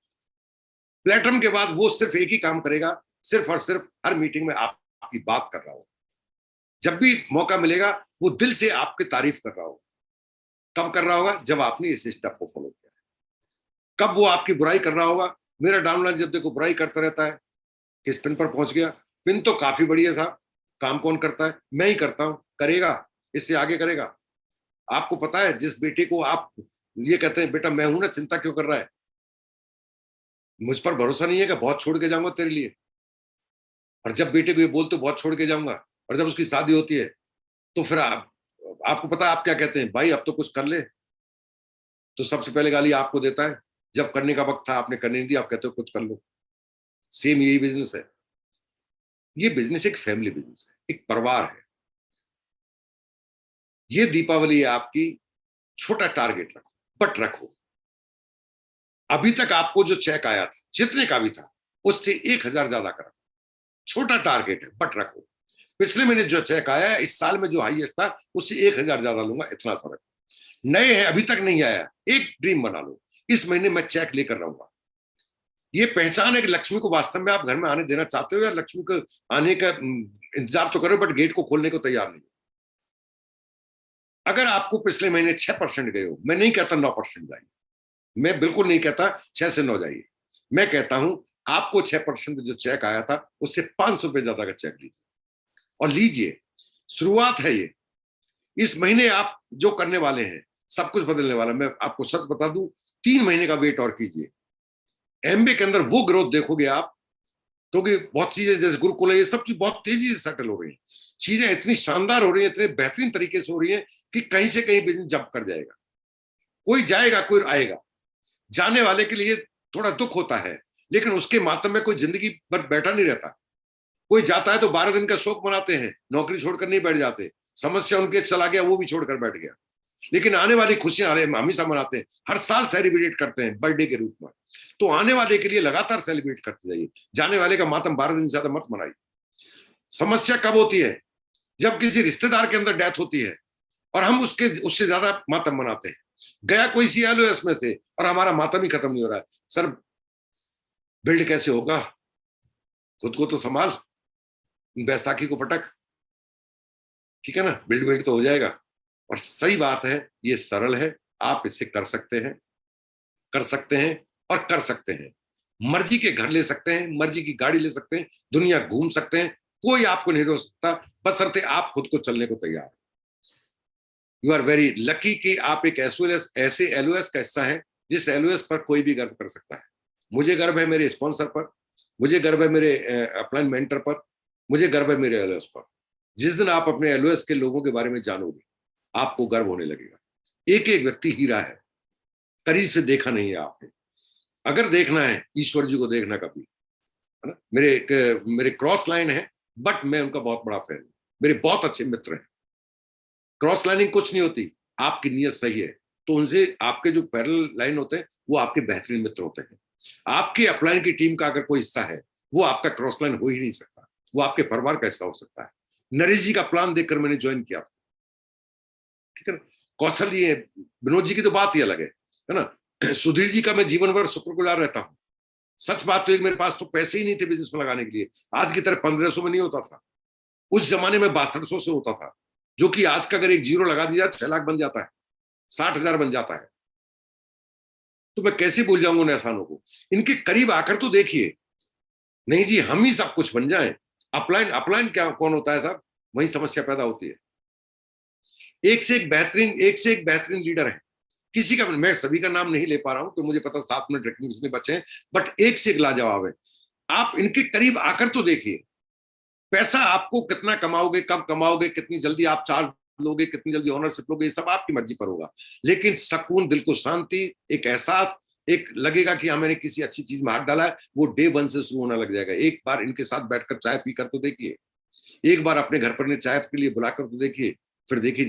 प्लेटफॉर्म के बाद वो सिर्फ एक ही काम करेगा, सिर्फ और सिर्फ हर मीटिंग में आपकी बात कर रहा हो, जब भी मौका मिलेगा वो दिल से आपकी तारीफ कर रहा हो। कब कर रहा होगा? जब आपने इस स्टेप को फॉलो किया है। कब वो आपकी बुराई कर रहा होगा? मेरा डाउनलाइन जब देखो बुराई करता रहता है, किस पिन पर पहुंच गया, पिन तो काफी बढ़िया साहब, काम कौन करता है? मैं ही करता हूं। करेगा, इससे आगे करेगा। आपको पता है, जिस बेटे को आप ये कहते हैं बेटा मैं हूं ना, चिंता क्यों कर रहा है, मुझ पर भरोसा नहीं है कि बहुत छोड़ के जाऊंगा तेरे लिए। और जब बेटे को ये बोलते बहुत छोड़ के जाऊंगा, और जब उसकी शादी होती है तो फिर आपको पता है आप क्या कहते हैं, भाई अब तो कुछ कर ले। तो सबसे पहले गाली आपको देता है। जब करने का वक्त था आपने करने नहीं दिया, आप कहते हो कुछ कर लो। सेम यही बिजनेस है। ये बिजनेस एक फैमिली बिजनेस है, एक परिवार है। ये दीपावली आपकी, छोटा टारगेट रखो, बट रखो। अभी तक आपको जो चेक आया था, जितने का भी था, उससे 1000 ज्यादा करो। छोटा टारगेट है, बट रखो। पिछले महीने जो चेक आया, इस साल में जो हाईएस्ट था, उससे 1000 ज्यादा लूंगा, इतना सा रखो। नए हैं, अभी तक नहीं आया, एक ड्रीम बना लो, इस महीने मैं चेक लेकर रहूंगा। ये पहचान है कि लक्ष्मी को वास्तव में आप घर में आने देना चाहते हो, या लक्ष्मी को आने का इंतजार तो करो बट गेट को खोलने को तैयार नहीं। अगर आपको पिछले महीने 6% गए हो, मैं नहीं कहता 9% जाइए, मैं बिल्कुल नहीं कहता 6 से 9 जाइए, मैं कहता हूं आपको 6% जो चेक आया था उससे 500 रुपए ज्यादा का चेक लीजिए, और लीजिए। शुरुआत है ये। इस महीने आप जो करने वाले हैं सब कुछ बदलने वाला। मैं आपको सच बता दूं, 3 महीने का वेट और कीजिए, एमबीए के अंदर वो ग्रोथ देखोगे आप, क्योंकि बहुत चीजें जैसे गुरुकुल है, ये सब चीज बहुत तेजी से सेटल हो रही है। चीजें इतनी शानदार हो रही है, इतने बेहतरीन तरीके से हो रही है कि कहीं से कहीं बिजनेस जंप कर जाएगा। कोई जाएगा, कोई आएगा। जाने वाले के लिए थोड़ा दुख होता है, लेकिन उसके मातम में कोई जिंदगी भर बैठा नहीं रहता। कोई जाता है तो 12 दिन का शोक मनाते हैं, नौकरी छोड़कर नहीं बैठ जाते। समस्या उनके चला गया, वो भी छोड़कर बैठ गया। लेकिन आने वाली खुशियां हमेशा मनाते हैं, हर साल सेलिब्रेट करते हैं बर्थडे के रूप में। तो आने वाले के लिए लगातार सेलिब्रेट करते जाइए। जाने वाले का मातम 12 दिन से ज्यादा मत मनाइए। समस्या कब होती है? जब किसी रिश्तेदार के अंदर डेथ होती है और हम उससे ज्यादा मातम मनाते हैं। गया कोई CLOS में से और हमारा मातम ही खत्म नहीं हो रहा है। सर बिल्ड कैसे होगा? खुद को तो संभाल, बैसाखी को पटक, ठीक है ना, बिल्ड तो हो जाएगा। और सही बात है, ये सरल है, आप इसे कर सकते हैं, कर सकते हैं और कर सकते हैं। मर्जी के घर ले सकते हैं, मर्जी की गाड़ी ले सकते हैं, दुनिया घूम सकते हैं, कोई आपको नहीं रोक सकता, बशर्ते आप खुद को चलने को तैयार। यू आर वेरी लकी कि आप एक ऐसे LOS का हिस्सा है जिस LOS पर कोई भी गर्व कर सकता है। मुझे गर्व है मेरे स्पॉन्सर पर, मुझे गर्व है मेरे अपलाइन मेंटर पर, मुझे गर्व है मेरे LOS पर। जिस दिन आप अपने LOS के लोगों के बारे में जानोगे, आपको गर्व होने लगेगा। एक एक व्यक्ति हीरा है, करीब से देखा नहीं है आपने। अगर देखना है, ईश्वर जी को देखना कभी, है ना। मेरे क्रॉस लाइन है, बट मैं उनका बहुत बड़ा फैन हूं। मेरे बहुत अच्छे मित्र हैं। क्रॉस लाइनिंग कुछ नहीं होती, आपकी नीयत सही है तो उनसे आपके जो पैरेलल लाइन होते हैं वो आपके बेहतरीन मित्र होते हैं। आपके अपलाइन की टीम का अगर कोई हिस्सा है, वो आपका क्रॉस लाइन हो ही नहीं सकता, वो आपके परिवार का हिस्सा हो सकता है। नरेश जी का प्लान देखकर मैंने ज्वाइन किया, ठीक है ना। कौशल जी, विनोद जी की तो बात ही अलग है ना। सुधीर जी का मैं जीवन भर शुक्रगुजार रहता हूँ। सच बात तो एक, मेरे पास तो पैसे ही नहीं थे बिजनेस में लगाने के लिए। आज की तरह 1500 में नहीं होता था, उस जमाने में 6200 से होता था, जो कि आज का अगर एक जीरो लगा दिया 6 लाख बन जाता है, 60,000 बन जाता है। तो मैं कैसे भूल जाऊंगा उन एहसानों को। इनके करीब आकर तो देखिए। नहीं जी, हम ही सब कुछ बन जाएं, अपलाइन अपलाइन क्या कौन होता है साहब, वही समस्या पैदा होती है। एक से एक बेहतरीन लीडर है, किसी का, मैं सभी का नाम नहीं ले पा रहा हूं तो मुझे पता 7 मिनट रखने इसमें बचे हैं, बट एक से एक लाजवाब है। आप इनके करीब आकर तो देखिए, पैसा आपको कितना कमाओगे, कब कमाओगे, कितनी जल्दी आप चार्ज लोगे, कितनी जल्दी ओनरशिप लोगे, ये सब आपकी मर्जी पर होगा, लेकिन सुकून, दिल को शांति, एक एहसास, एक लगेगा कि हाँ मैंने किसी अच्छी चीज में हाथ डाला है, वो डे 1 से शुरू होने लग जाएगा। एक बार इनके साथ बैठकर चाय पीकर तो देखिए, एक बार अपने घर पर चाय के लिए बुलाकर तो देखिए, फिर देखिए